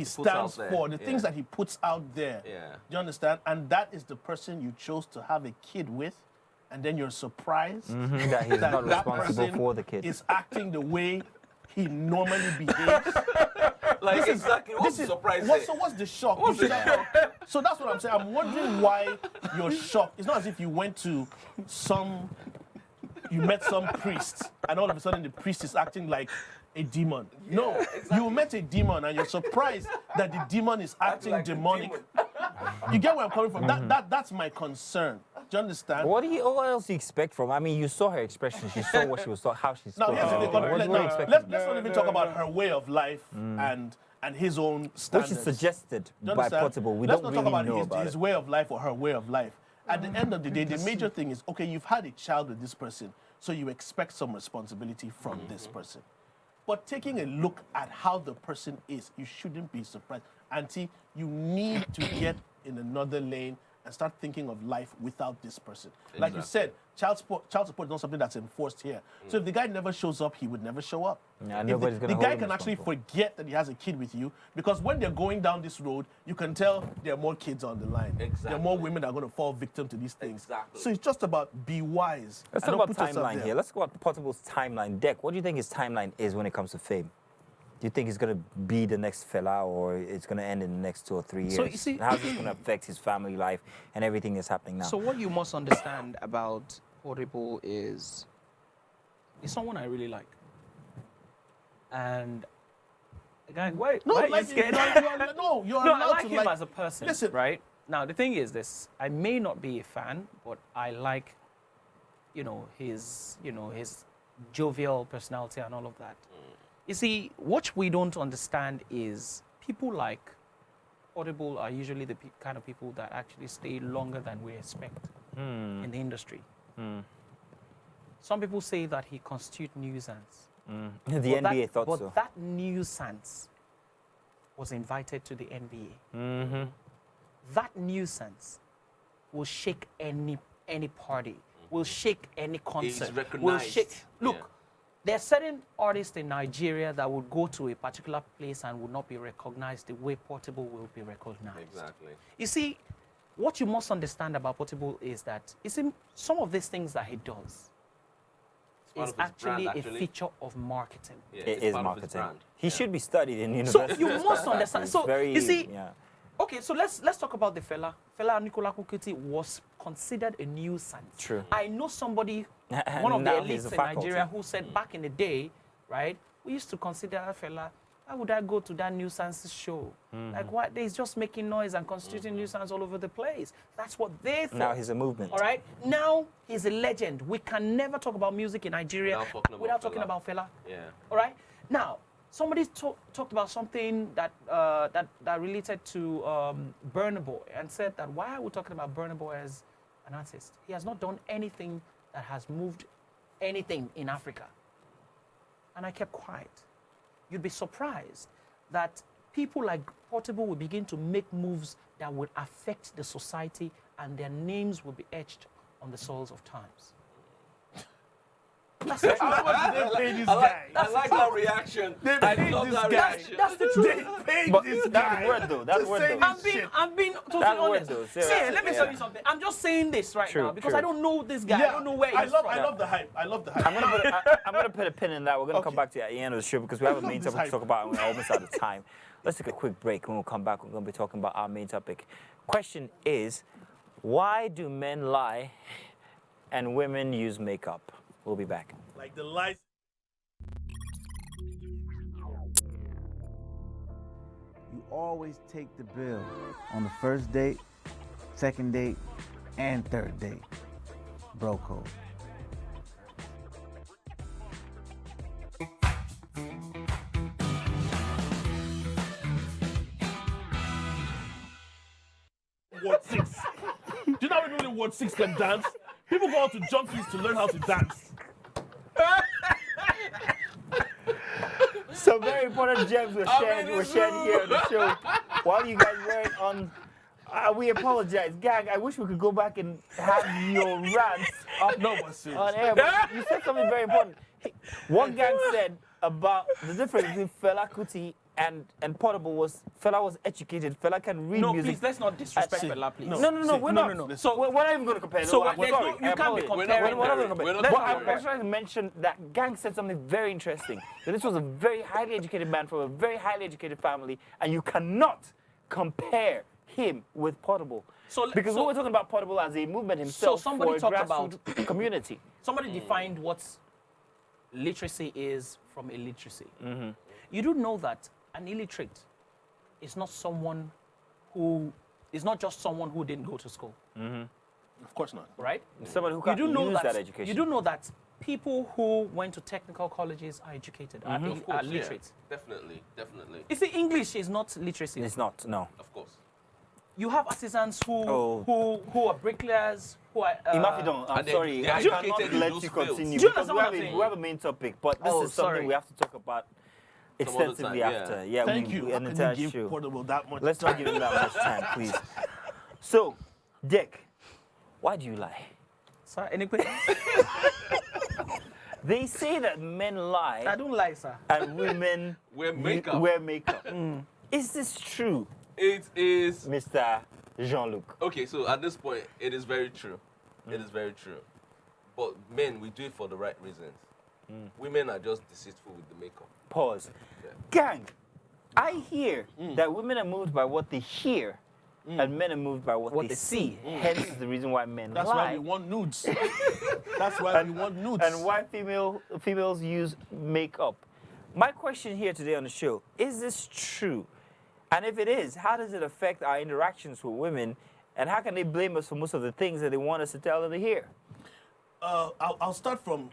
S4: stands
S3: there,
S4: for, the things that he puts out there,
S3: Yeah.
S4: do you understand? And that is the person you chose to have a kid with, and then you're surprised
S1: That he's not
S4: that
S1: responsible
S4: person
S1: for the kid.
S4: is acting the way he normally behaves.
S3: Like, exactly. What's the surprise there?
S4: So what's the shock? So that's what I'm saying. I'm wondering why you're shocked. It's not as if you went to you met some priest, and all of a sudden the priest is acting like a demon. No, you met a demon, and you're surprised that the demon is acting
S3: like a
S4: demonic.
S3: demon.
S4: You get where I'm coming from? That's my concern. Do you understand?
S1: What else do you expect from? I mean, you saw her expressions. You saw what she was, how she
S4: Now,
S1: spoke.
S4: here's the thing.
S1: What do you expect?
S4: Let's not even talk about her way of life and his own
S1: Which
S4: standards.
S1: is suggested
S4: Do you
S1: by
S4: understand?
S1: Portable. We
S4: Let's
S1: don't
S4: not
S1: really
S4: talk
S1: know
S4: about
S1: about
S4: his
S1: it.
S4: way of life or her way of life. At the end of the day, the major thing is, okay, you've had a child with this person, so you expect some responsibility from this person. But taking a look at how the person is, you shouldn't be surprised. Auntie, you need to get in another lane and start thinking of life without this person. Like you said, child support is not something that's enforced here. So if the guy never shows up, he would never show up.
S1: Yeah,
S4: If
S1: nobody's
S4: the
S1: gonna
S4: guy
S1: hold him
S4: can actually
S1: responsible.
S4: forget that he has a kid with you, because when they're going down this road, you can tell there are more kids on the line. There are more women that are going to fall victim to these things.
S3: Exactly.
S4: So it's just about be wise.
S1: Let's
S4: and
S1: talk
S4: don't
S1: about
S4: put yourself
S1: timeline
S4: there.
S1: here. Let's talk about Portable's timeline. Deck, what do you think his timeline is when it comes to fame? Do you think he's going to be the next fella, or it's going to end in the next 2 or 3 years?
S2: So, you see-
S1: And how's this going to affect his family life and everything that's happening now?
S2: So what you must understand about Portable is he's someone I really like. And again, why are you scared?
S4: You're
S2: No, I
S4: allowed
S2: like
S4: to
S2: him
S4: like.
S2: as a person,
S4: Listen.
S2: right? Now, the thing is this, I may not be a fan, but I like, his jovial personality and all of that. You see, what we don't understand is people like Audible are usually the kind of people that actually stay longer than we expect in the industry. Some people say that he constitutes nuisance.
S1: The
S2: But
S1: NBA thought
S2: but
S1: so.
S2: that nuisance was invited to the NBA. That nuisance will shake any party, will shake any concert, will
S3: recognized.
S2: shake. Look,
S3: Yeah.
S2: there are certain artists in Nigeria that would go to a particular place and would not be recognized the way Portable will be recognized.
S3: Exactly.
S2: You see, what you must understand about Portable is that some of these things that he does
S3: part
S2: is
S3: of his
S2: actually
S3: brand,
S2: a
S3: actually.
S2: feature of marketing.
S3: Yeah,
S1: It
S3: it's
S1: is
S3: part of his
S1: marketing.
S3: brand.
S1: He
S3: Yeah.
S1: should be studied in
S2: So
S1: university.
S2: you must understand.
S1: It's
S2: So
S1: very,
S2: you see,
S1: yeah.
S2: okay, so let's talk about the fella. Fela Nicola Kuti was considered a nuisance.
S1: True.
S2: I know somebody,
S1: And
S2: one of the
S1: now he's
S2: elites
S1: a
S2: in
S1: faculty.
S2: Nigeria, who said back in the day, right, we used to consider Fela, why would I go to that nuisance show? Like, what? He's just making noise and constituting nuisance all over the place. That's what they thought.
S1: Now he's a movement.
S2: All right. Now he's a legend. We can never talk about music in Nigeria
S3: Without talking about
S2: Fela.
S3: Yeah.
S2: All right. Now, somebody talked about something that that related to Burna Boy and said that why are we talking about Burna Boy as an artist? He has not done anything that has moved anything in Africa. And I kept quiet. You'd be surprised that people like Portable will begin to make moves that would affect the society, and their names will be etched on the soils of times. That's the truth.
S4: How much did they pay this
S3: I
S4: guy?
S3: like that reaction.
S4: They
S3: I
S4: paid
S3: love
S4: this
S3: that
S4: guy.
S3: reaction.
S2: That's the truth.
S4: They paid
S1: But
S4: this
S1: that's
S4: guy.
S1: word though. That's
S4: to
S1: word
S4: say
S1: though.
S4: this
S2: I'm being totally
S1: That word
S2: honest.
S1: though,
S2: See,
S1: seriously,
S2: let me
S1: yeah.
S2: tell you something. I'm just saying this right
S1: True,
S2: now because
S1: true.
S2: I don't know this guy. I don't know where he's from.
S4: I love the hype. I love the hype.
S1: I'm gonna put a pin in that. We're gonna come
S4: Okay.
S1: back to it at the end of the show because we have a main
S4: this
S1: topic to
S4: hype.
S1: talk about and we're almost out of time. Let's take a quick break. When we come back, we're gonna be talking about our main topic. Question is, why do men lie and women use makeup? We'll be back.
S4: Like the lights.
S5: You always take the bill on the first date, second date, and third date. Bro code.
S4: Word 6. Do you know how many Word 6 can dance? People go out to junkies to learn how to dance.
S1: Some very important gems were shared here on the show. While you guys weren't on, we apologize, gang. I wish we could go back and have your rants up
S4: No, but seriously.
S1: on air. But you said something very important. One gang said about the difference between Fela Kuti and Portable was Fela was educated. Fela can read
S2: No,
S1: music.
S2: please, let's not disrespect
S4: See,
S2: Fela, please.
S1: No, we're
S4: no,
S1: not.
S4: no, no.
S1: So we're not even going to compare.
S2: So
S1: I'm
S2: there's
S1: sorry.
S2: no- you
S1: I
S2: can't be
S1: apologize.
S2: comparing.
S1: We're not going to compare.
S3: We're not
S1: But
S3: gonna
S1: I
S3: compare.
S1: was trying to mention that Gang said something very interesting. That this was a very highly educated man from a very highly educated family, and you cannot compare him with Portable. Because we were talking about Portable as a movement himself
S2: somebody
S1: for a
S2: talked about-
S1: grassroots community.
S2: Somebody defined what literacy is from illiteracy. You do know that an illiterate is not someone who is not just someone who didn't go to school,
S4: Of course not.
S2: right?
S1: Somebody who
S2: You
S1: can
S2: do know
S1: use
S2: that,
S1: that education.
S2: you do know that people who went to technical colleges are educated, are
S3: Of course, yeah.
S2: literate.
S3: Definitely, definitely.
S2: You see, English is not literacy.
S1: It's not, no.
S3: Of course.
S2: You have artisans
S1: Oh.
S2: who are bricklayers, who are
S1: Imafidon, I'm
S3: and they-
S1: sorry,
S3: they're
S1: I
S3: educated
S1: cannot
S3: in
S1: let
S3: those
S1: you
S3: fields.
S1: continue.
S2: Do you
S1: because
S2: understand what I'm saying?
S1: we have a main topic, but this
S2: Oh,
S1: is something
S2: sorry.
S1: we have to talk about extensively
S3: time,
S1: after. Yeah,
S4: Thank
S1: we,
S4: you.
S1: we
S4: How
S1: an
S4: can
S1: entire
S4: you give
S1: show.
S4: Portable that much
S1: Let's not give him that much time, please. So, Dick, why do you lie?
S2: Sir, anything?
S1: They say that men lie
S2: I don't lie, sir.
S1: and women
S3: Wear makeup.
S1: wear makeup. Is this true,
S3: It is.
S1: Mr. Jean-Luc?
S3: Okay, so at this point, it is very true. It is very true. But men, we do it for the right reasons. Women are just deceitful with the makeup.
S1: Pause.
S3: Yeah.
S1: Gang, I hear that women are moved by what they hear, and men are moved by what they see. Hence the reason why men
S4: That's
S1: lie.
S4: why we want nudes. That's why we want nudes.
S1: And why females use makeup. My question here today on the show, is this true? And if it is, how does it affect our interactions with women? And how can they blame us for most of the things that they want us to tell them to hear?
S4: I'll start from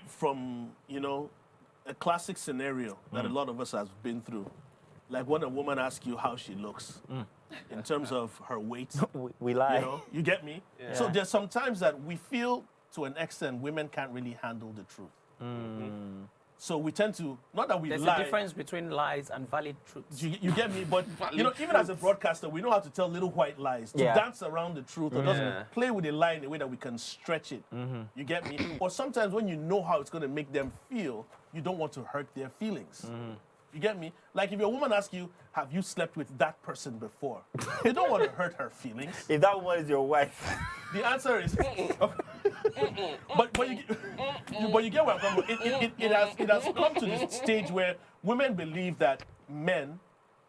S4: a classic scenario that a lot of us have been through. Like when a woman asks you how she looks in terms of her weight.
S1: We lie.
S4: You know, you get me?
S3: Yeah.
S4: So there's sometimes that we feel to an extent women can't really handle the truth. So we tend to, not that we
S2: There's
S4: lie.
S2: a difference between lies and valid truths.
S4: You get me? But even as a broadcaster, we know how to tell little white lies, to
S1: Yeah.
S4: dance around the truth, or
S3: Yeah.
S4: just play with a lie in a way that we can stretch it. You get me? Or sometimes when you know how it's going to make them feel, you don't want to hurt their feelings. You get me? Like if your woman asks you, have you slept with that person before? You don't want to hurt her feelings.
S1: If that woman is your wife.
S4: The answer is, but you get where I'm coming from. It has come to this stage where women believe that men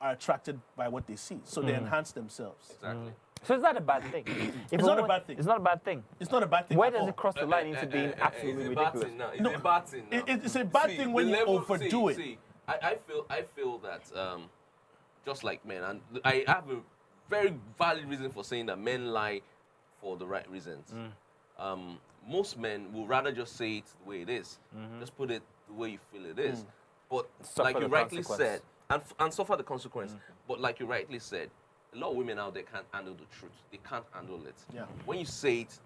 S4: are attracted by what they see, so they enhance themselves.
S3: Exactly.
S1: So it's not a bad thing.
S4: It's not a bad thing.
S1: It's not a bad thing.
S4: It's not a bad thing.
S1: Where
S4: at
S1: does
S4: all.
S1: it cross the line into being absolutely
S3: It's a bad
S1: ridiculous?
S3: thing now. It's a bad thing now.
S4: It's a bad thing when
S3: the
S4: you
S3: level-
S4: overdo it.
S3: See, I feel that just like men, and I have a very valid reason for saying that men lie for the right reasons. Most men will rather just say it the way it is. Just put it the way you feel it is. But
S1: Suffer
S3: like you
S1: the
S3: rightly
S1: consequence.
S3: said, and suffer the consequence. But like you rightly said, a lot of women out there can't handle the truth. They can't handle it.
S4: Yeah.
S3: When you say it,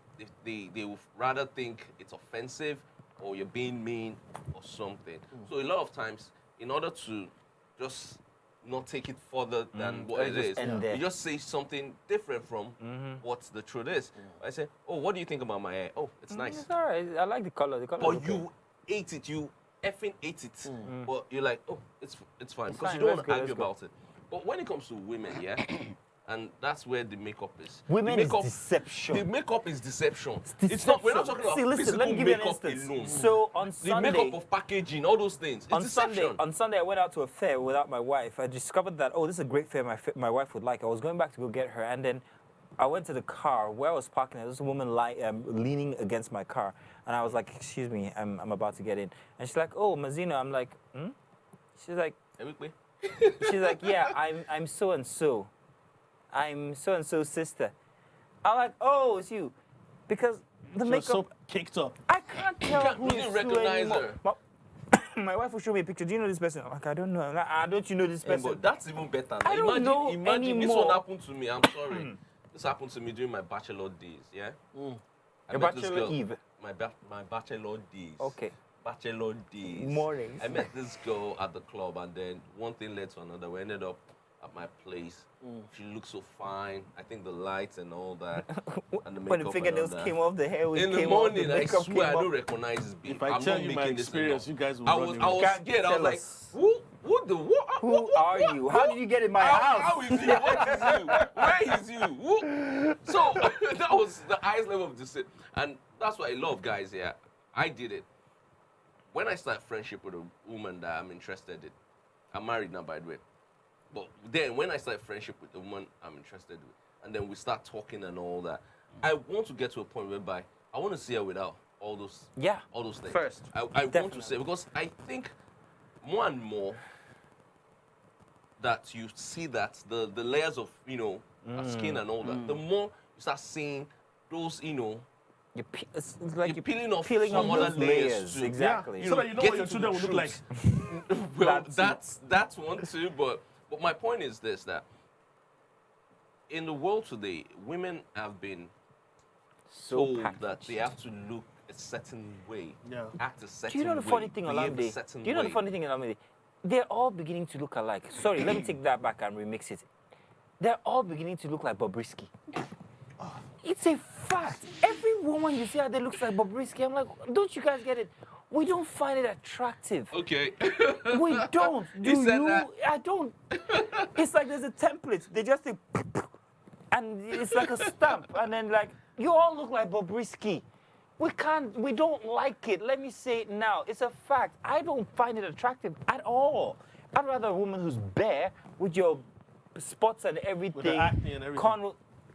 S3: they will rather think it's offensive or you're being mean or something. So a lot of times, in order to just not take it further than what it
S1: just
S3: is,
S1: end there.
S3: you just say something different from what the truth is. I say, oh, what do you think about my hair? Oh, it's nice.
S1: It's all right. I like the color. The color. is
S3: But
S1: okay.
S3: you ate it, you effing ate it. But you're like, oh, it's fine. Because
S1: fine,
S3: you don't
S1: let's
S3: want
S1: go,
S3: to argue
S1: let's go.
S3: about it. But when it comes to women, yeah, and that's where the makeup is.
S1: Women
S3: the
S1: is
S3: makeup,
S1: deception.
S3: The makeup is deception.
S1: It's
S3: It's not. We're not talking about
S1: See, listen,
S3: physical
S1: let me give you an
S3: makeup
S1: instance.
S3: alone.
S1: So on
S3: The
S1: Sunday,
S3: makeup of packaging, all those things. It's deception.
S1: On Sunday, I went out to a fair without my wife. I discovered that, oh, this is a great fair my wife would like. I was going back to go get her, and then I went to the car where I was parking. There was a woman leaning against my car, and I was like, excuse me, I'm about to get in. And she's like, oh, Mazino. I'm like, hmm? She's like, yeah, I'm so-and-so. I'm so-and-so's sister. I'm like, oh, it's you. Because the
S4: She was
S1: makeup,
S4: so caked up.
S1: I can't tell who
S3: you
S1: is
S3: didn't
S1: who
S3: recognize
S1: anymore.
S3: her.
S1: My wife will show me a picture. Do you know this person? I'm like, I don't know. I'm like, don't you know this person?
S3: But that's even better.
S1: I don't know
S3: imagine this
S1: anymore.
S3: one happened to me. I'm sorry. This happened to me during my bachelor days. Yeah. I
S1: Your
S3: met this
S1: bachelor
S3: girl-
S1: Eve.
S3: My bachelor days.
S1: Okay.
S3: Bachelor days.
S1: Mornings.
S3: I met this girl at the club, and then one thing led to another. We ended up at my place. She looked so fine. I think the lights and all that, and the makeup
S1: When the
S3: and
S1: fingernails
S3: all that.
S1: came off, the hair
S3: In the
S1: came
S3: morning,
S1: off, the
S3: I
S1: makeup
S3: swear I
S1: came
S3: don't
S1: off.
S3: recognize this bitch.
S4: If I
S3: I'm
S4: tell
S3: not
S4: you my
S3: making this
S4: experience,
S3: thing up.
S4: you guys will
S3: I
S4: run
S3: was
S4: away.
S1: Can't
S3: scared. I was
S1: tell
S3: like,
S1: us.
S3: who
S1: Are you? How did you get in my
S3: How
S1: house?
S3: is you? What is you? Where is you? Who? So that was the highest level of deceit. And that's what I love, guys. Yeah, I did it. When I start friendship with a woman that I'm interested in, I'm married now, by the way. But then when I start friendship with the woman I'm interested in, and then we start talking and all that, I want to get to a point whereby I want to see her without all those things.
S2: First.
S3: I want to say, because I think more and more that you see that the layers of her skin and all that, the more you start seeing those
S1: It's like
S3: you're
S1: you're
S3: peeling off
S1: peeling
S3: some
S1: off
S3: other
S1: those
S3: layers too.
S1: Exactly.
S4: So that you know
S3: get
S4: what your
S3: into
S4: children
S3: the
S4: will look like.
S3: truth. Well, that's one too, but my point is this, that in the world today, women have been told that they have to look a certain way,
S4: Yeah.
S3: act a certain
S1: Do you know the
S3: way,
S1: funny thing,
S3: behave a
S1: Olamide?
S3: certain
S1: Do you know the
S3: way.
S1: funny thing, Olamide? They're all beginning to look alike. Sorry, let me take that back and remix it. They're all beginning to look like Bobrisky. It's a fact. Every woman you see out there looks like Bobrisky. I'm like, don't you guys get it? We don't find it attractive.
S3: Okay.
S1: We don't. Do
S3: You said
S1: you?
S3: that.
S1: I don't. It's like there's a template. They just say, and it's like a stamp. And then like, you all look like Bobrisky. We don't like it. Let me say it now. It's a fact. I don't find it attractive at all. I'd rather a woman who's bare with your spots and everything.
S4: With the acne and everything.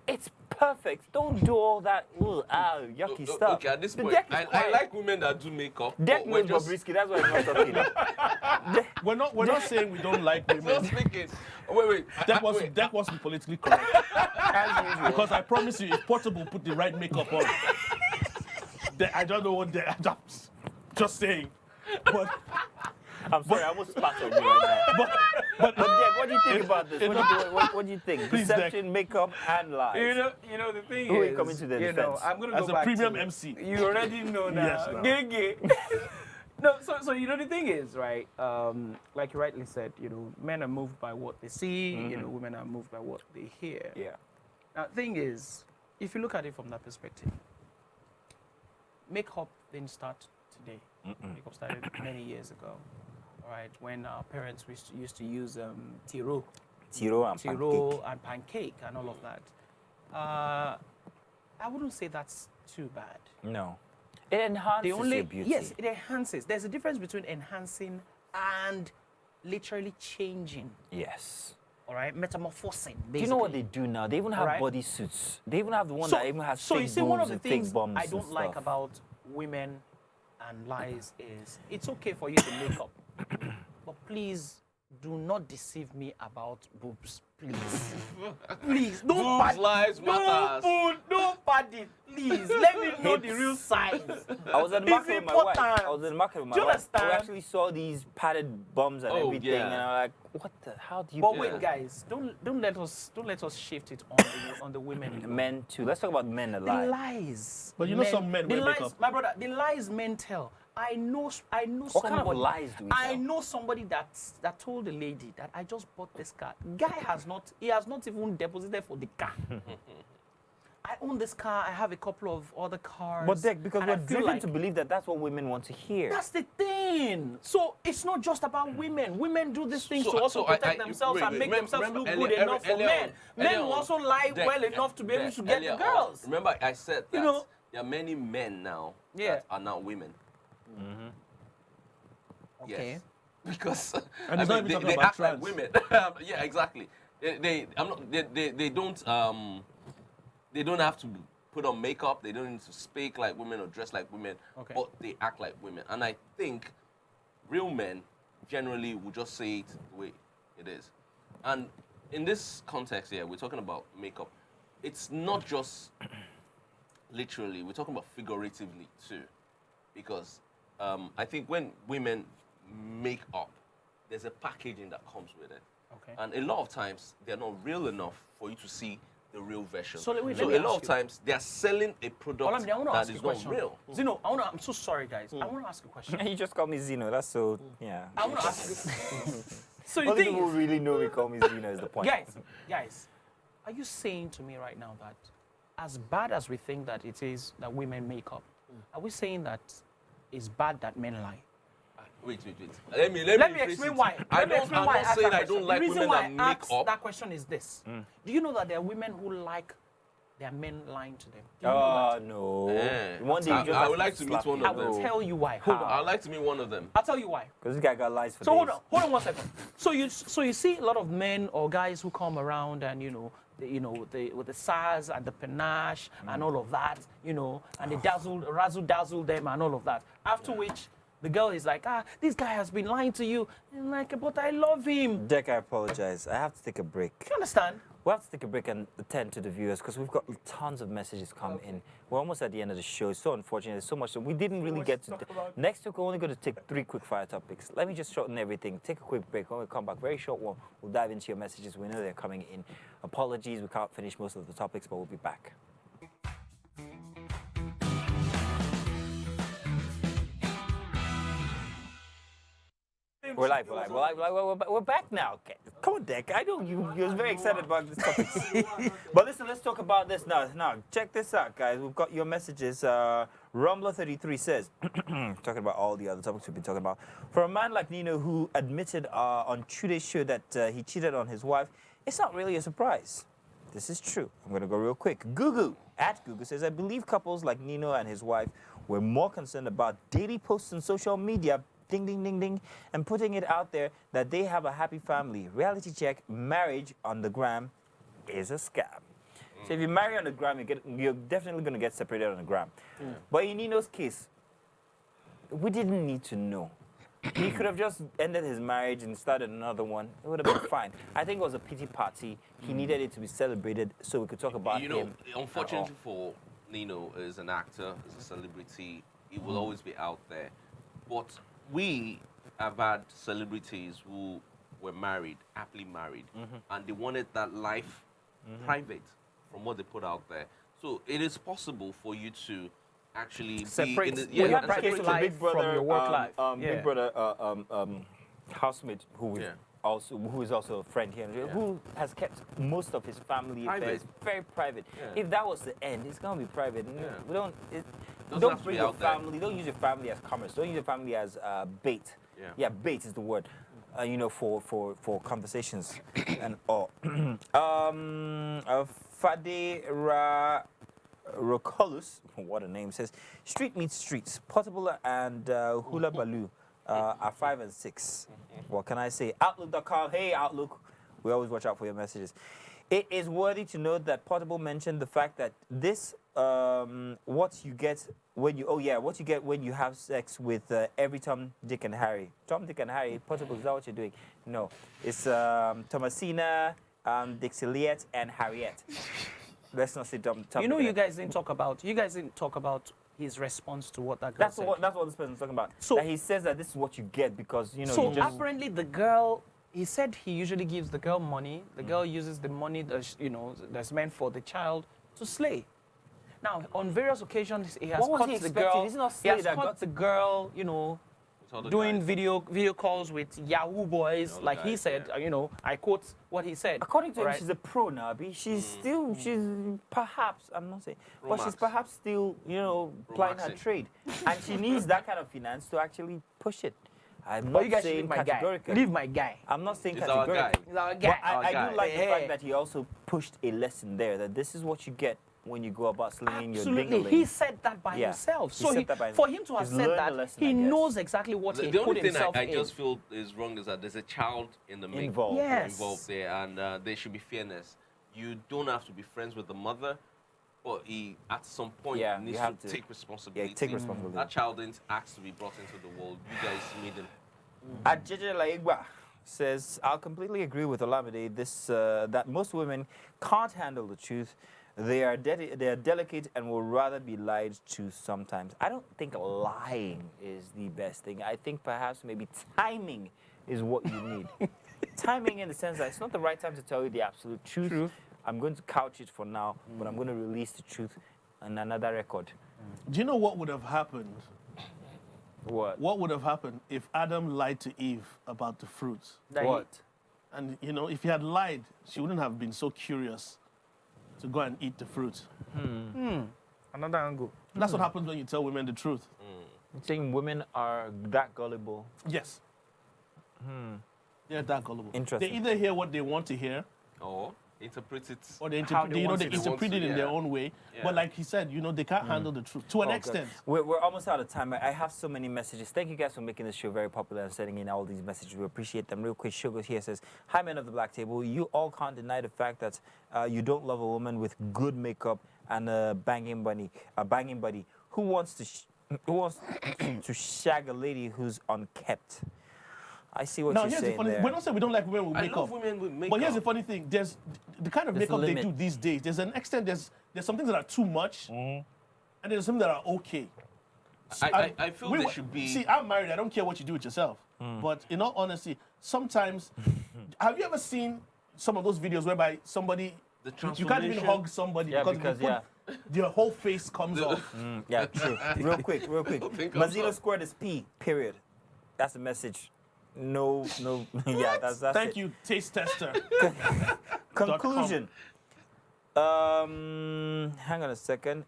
S1: It's perfect. Don't do all that yucky stuff.
S3: Okay, at this
S1: The
S3: point,
S1: deck is
S3: I
S1: quiet.
S3: like women that do makeup.
S1: Deck
S3: but we're
S1: knows Bobrisky, that's why I'm not talking.
S4: We're not saying we don't like women.
S3: Just speaking. Wait.
S4: That was politically correct.
S1: As usual.
S4: Because I promise you, if Portable put the right makeup on, I don't know what they're just saying. But
S1: I'm sorry, I almost spat on you right now.
S4: but
S1: Deck, what do you think about this? What do you think?
S4: Please,
S1: Deception, makeup, and lies.
S2: You know the thing
S1: Who
S2: is,
S1: is coming to their
S2: you know,
S1: defense?
S2: I'm gonna
S4: as
S2: go
S4: a
S2: back
S4: premium
S2: to,
S4: MC.
S2: You already know now.
S4: Yes, now.
S2: Gay. No, so you know the thing is, right? Like you rightly said, you know, men are moved by what they see. You know, women are moved by what they hear.
S1: Yeah.
S2: Now, the thing is, if you look at it from that perspective, makeup didn't start today. Makeup started many years ago. All right, when our parents used to use tiro and pancake and all of that. I wouldn't say that's too bad.
S1: No. It enhances your beauty.
S2: Yes, it enhances. There's a difference between enhancing and literally changing.
S1: Yes.
S2: All right, metamorphosing. Basically.
S1: Do you know what they do now? They even have
S2: Alright.
S1: body suits. They even have the one that even has
S2: So
S1: fake
S2: you see, one of
S1: boobs
S2: the
S1: and fake
S2: things
S1: bums
S2: I
S1: and
S2: don't like
S1: stuff.
S2: about women and lies is it's okay for you to make up, but please do not deceive me about boobs, please. Please, don't
S3: Boobs, lies, matters.
S2: Don't pad it, please. Let me know the real size.
S1: I was at the market with my wife. I was in the market with my
S2: Do you
S1: wife.
S2: understand?
S1: We actually saw these padded bums and
S3: Oh,
S1: everything,
S3: yeah.
S1: and I'm like, what the? How do you?
S2: But
S1: do
S2: wait,
S1: that?
S2: guys, don't let us shift it on the women.
S1: Men too. Let's talk about men
S2: The
S1: alive.
S2: lies.
S4: But you know some men
S2: the
S4: wear
S2: lies,
S4: makeup.
S2: my brother, the lies men tell. I know
S1: What
S2: somebody.
S1: kind of lies do we
S2: I
S1: tell?
S2: know somebody that told the lady that I just bought this car. Guy has not even deposited for the car. I own this car. I have a couple of other cars.
S1: But Dick, because
S2: and
S1: we're
S2: I feel
S1: driven
S2: like
S1: to believe that that's what women want to hear.
S2: that's the thing. So it's not just about women. Women do these things
S3: So-
S2: to also
S3: so I-
S2: protect themselves and make themselves
S3: remember
S2: look
S3: earlier-
S2: good enough for
S3: earlier
S2: men.
S3: on-
S2: Men
S3: earlier
S2: will
S3: on,
S2: also lie
S3: Dek,
S2: well enough to be able to get the
S3: earlier on,
S2: girls.
S3: Remember, I said that
S2: You know?
S3: there are many men now
S2: Yeah.
S3: that are now women.
S2: Okay.
S3: Yes. Because
S4: And it's not even
S3: they
S4: talking about
S3: act like
S4: trans.
S3: women. Yeah, exactly. They don't have to put on makeup. They don't need to speak like women or dress like women.
S2: Okay.
S3: But they act like women. And I think real men generally will just say it the way it is. And in this context here, we're talking about makeup. It's not just literally. We're talking about figuratively too, because I think when women make up, there's a packaging that comes with it.
S2: Okay.
S3: And a lot of times, they're not real enough for you to see the real version.
S2: So let me
S3: a
S2: ask
S3: lot of
S2: you.
S3: times, they're selling a product
S2: Olamide, I want to
S3: that
S2: ask you
S3: is
S2: a
S3: not
S2: question.
S3: real.
S2: Zeno, I'm so sorry, guys. I want to ask a question.
S1: You just call me Zeno. That's so, yeah.
S2: I want to ask you. So the
S1: Only
S2: thing
S1: people
S2: is,
S1: who really know me call me Zeno is the point.
S2: guys, are you saying to me right now that as bad as we think that it is that women make up, are we saying that it's bad that men lie?
S3: Wait.
S2: Let me
S3: rephrase
S2: explain
S3: it.
S2: why.
S3: I'm
S2: Let me explain
S3: not
S2: why I asked
S3: saying
S2: that
S3: I
S2: question.
S3: don't like
S2: The reason
S3: women
S2: why
S3: that
S2: I
S3: make
S2: asked
S3: up.
S2: that question is this. Do you know that there are women who like their men lying to them? Do you know that?
S1: No.
S3: Yeah.
S1: One day you just
S3: I
S1: have
S3: would like to meet
S1: slap
S3: one
S1: me.
S2: I
S3: of
S2: will
S3: them.
S2: tell you why. Hold
S3: I'd
S2: on.
S3: like to meet one of them.
S2: I'll tell you why.
S1: Because this guy got lies for
S2: So
S1: days.
S2: hold on 1 second. So you see a lot of men or guys who come around and with the SARS and the panache and all of that, and they razzle dazzle them and all of that. After which the girl is like, this guy has been lying to you. And like, but I love him.
S1: Deck, I apologize. I have to take a break.
S2: You understand?
S1: We'll have to take a break and attend to the viewers because we've got tons of messages come in. We're almost at the end of the show. It's so unfortunate. There's so much that we didn't really get to. Next week, we're only going to take 3 quick fire topics. Let me just shorten everything. Take a quick break. When we come back, very short one, we'll dive into your messages. We know they're coming in. Apologies, we can't finish most of the topics, but we'll be back. We're live. We're back now. Okay. Come on, Dick. I know you was very excited about this topic. But listen, let's talk about this now. Now, check this out, guys. We've got your messages. Rumbler33 says, talking about all the other topics we've been talking about. For a man like Nino who admitted on today's show that he cheated on his wife, it's not really a surprise. This is true. I'm going to go real quick. Gugu at Google says, I believe couples like Nino and his wife were more concerned about daily posts on social media, ding, ding, ding, ding, and putting it out there that they have a happy family. Reality check, marriage on the gram is a scam. So if you marry on the gram, you're definitely going to get separated on the gram. But in Nino's case, we didn't need to know. He could have just ended his marriage and started another one. It would have been fine. I think it was a pity party. He needed it to be celebrated so we could talk about him.
S3: Unfortunately for Nino, as an actor, as a celebrity, he will always be out there. But we have had celebrities who were married, happily married, and they wanted that life private from what they put out there. So it is possible for you to actually
S2: Separate.
S3: be in the,
S2: You have
S1: that case
S2: separate
S1: with
S2: life
S1: Big Brother,
S2: from your work life.
S1: Big Brother housemate who is also a friend here, who has kept most of his family affairs very private.
S3: Yeah.
S1: If that was the end, it's gonna be private.
S3: Yeah.
S1: We don't.
S3: Doesn't
S1: Don't
S3: have to
S1: bring
S3: be
S1: your
S3: out there.
S1: family. Don't use your family as commerce. Don't use your family as bait.
S3: Yeah.
S1: Bait is the word. For conversations and all. Fade Rocolus, what a name, says, street meets streets. Portable and Hula Baloo are 5 and 6. What can I say? Outlook.com. Hey, Outlook. We always watch out for your messages. It is worthy to note that Portable mentioned the fact that this, what you get when you have sex with every Tom, Dick, and Harry. Tom, Dick, and Harry. Portable, is that what you're doing? No. It's Thomasina, Dixie Liette, and Harriet. Let's not say Tom.
S2: You guys didn't talk about his response to what that girl said.
S1: That's what this person's talking about.
S2: So
S1: that he says that this is what you get because
S2: So
S1: you just,
S2: apparently the girl, he said he usually gives the girl money. The girl uses the money that's meant for the child to slay. Now, on various occasions, he has
S1: What was
S2: caught
S1: he
S2: the
S1: expecting?
S2: girl.
S1: Is it not
S2: He
S1: slay
S2: has
S1: that
S2: caught
S1: got
S2: the girl, doing video calls with Yahoo boys,
S3: All
S2: like he
S3: guys,
S2: said. I quote what he said.
S1: according to him,
S2: Alright?
S1: she's a pro now. She's she's perhaps, I'm not saying, but she's
S3: Max.
S1: perhaps still, plying her
S3: Maxing.
S1: trade, and she needs that kind of finance to actually push it. I'm
S2: But
S1: not
S2: you guys should
S1: saying
S2: leave my guy.
S1: categorically.
S2: Leave my guy.
S1: I'm not saying
S3: He's our guy.
S1: categorically.
S2: He's our
S1: But
S2: guy.
S1: I
S3: guy.
S1: do like the
S2: Hey.
S1: fact that he also pushed a lesson there that this is what you get when you go about slinging your
S2: Absolutely.
S1: ding-a-ling.
S2: He said that by
S1: Yeah.
S2: himself.
S1: He
S2: So
S1: said that by
S2: for him to have
S1: he's
S2: said
S1: learned
S2: that,
S1: a lesson,
S2: he
S1: I guess.
S2: knows exactly what
S3: The
S2: he
S3: only
S2: put
S3: thing
S2: himself
S3: I
S2: in.
S3: just feel is wrong is that there's a child in the mix
S1: Involved.
S2: Yes.
S3: involved there, and there should be fairness. You don't have to be friends with the mother, but he at some point
S1: Yeah,
S3: needs
S1: you have
S3: to
S1: to.
S3: take responsibility.
S1: Yeah, take responsibility.
S3: That child didn't ask to be brought into the world. You guys made him.
S1: Ajeje Laigba says, I'll completely agree with Olamide that most women can't handle the truth. They are delicate and will rather be lied to sometimes. I don't think lying is the best thing. I think perhaps maybe timing is what you need. Timing in the sense that it's not the right time to tell you the absolute truth. I'm going to couch it for now, but I'm going to release the truth on another record.
S4: Do you know what would have happened?
S1: What?
S4: What would have happened if Adam lied to Eve about the fruit?
S2: That he-
S1: What?
S4: And, if he had lied, she wouldn't have been so curious to go and eat the fruit.
S2: Another angle.
S4: That's what happens when you tell women the truth.
S1: You think women are that gullible?
S4: Yes. They're that gullible.
S1: Interesting.
S4: They either hear what they want to hear,
S3: Or interpret it.
S4: or they
S2: How they want
S4: they
S2: it.
S4: interpret it in their
S3: Yeah.
S4: own way.
S3: Yeah.
S4: But like he said, they can't handle the truth to an
S1: Oh, God.
S4: extent.
S1: We're almost out of time. I have so many messages. Thank you guys for making this show very popular and sending in all these messages. We appreciate them. Real quick, Sugar here says, hi, men of the Black Table. You all can't deny the fact that you don't love a woman with good makeup and a banging buddy. Who wants to shag a lady who's unkept? I see what
S4: Now,
S1: you're
S4: here's the
S1: saying
S4: funny
S1: there.
S4: We're not saying we don't like women with
S3: I
S4: makeup.
S3: love women with makeup.
S4: But here's the funny thing: there's the kind of
S1: There's a
S4: makeup they
S1: limit.
S4: do these days. There's an extent. There's some things that are too much, and there's some that are okay.
S3: I feel
S4: We-
S3: there should be.
S4: See, I'm married. I don't care what you do with yourself. But in all honesty, sometimes, have you ever seen some of those videos whereby somebody
S3: The
S4: you can't even
S3: transformation.
S4: hug somebody
S1: Yeah,
S4: because
S1: because,
S4: they put, their whole face comes off.
S1: Yeah, true. Real quick.
S3: think I'm
S1: Mazino
S3: sorry.
S1: squared is P, period. That's the message. No. Yeah, that's
S4: Thank
S1: it.
S4: you, taste tester.
S1: Conclusion. Hang on a second.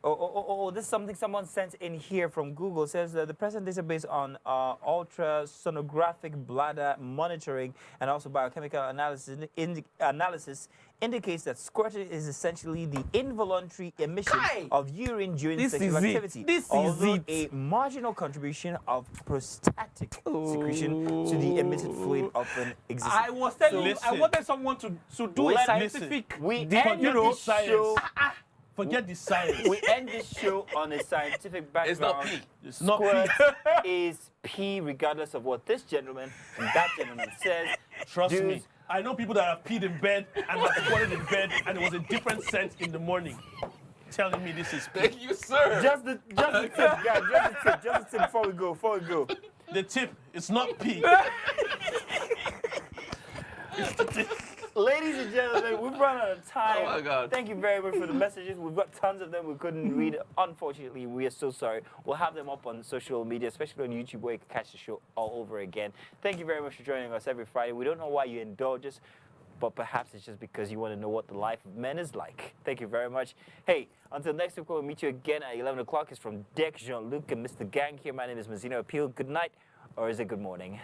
S1: This is something someone sent in here from Google. It says the present database on ultrasonographic bladder monitoring and also biochemical analysis indicates that squirting is essentially the involuntary emission
S2: Kai!
S1: of urine during
S2: This
S1: sexual
S2: is it.
S1: activity.
S2: This is
S1: although
S2: it.
S1: a marginal contribution of prostatic secretion to the emitted fluid often exists.
S2: I was telling you, I
S4: Listen.
S2: wanted someone to do a
S1: Listen.
S2: scientific.
S1: We end
S4: Forget
S1: this
S4: the science.
S1: show.
S4: Forget the science.
S1: We end this show on a scientific background.
S3: It's not pee.
S4: It's not
S1: Squirt
S4: pee.
S1: is pee, regardless of what this gentleman and that gentleman says.
S4: Trust
S1: Dudes,
S4: me. I know people that have peed in bed and have squatted in bed and it was a different scent in the morning. Telling me this is pee.
S3: Thank you, sir.
S1: Just the tip, guys. Just the tip before we go.
S4: The tip, it's not pee. It's the tip.
S1: Ladies and gentlemen, we've run out of time.
S3: Oh my God.
S1: Thank you very much for the messages. We've got tons of them we couldn't read. Unfortunately, we are so sorry. We'll have them up on social media, especially on YouTube, where you can catch the show all over again. Thank you very much for joining us every Friday. We don't know why you indulge us, but perhaps it's just because you want to know what the life of men is like. Thank you very much. Hey, until next week, we'll meet you again at 11 o'clock. It's from Deck, Jean-Luc, and Mr. Gang here. My name is Mazino Appeal. Good night, or is it good morning?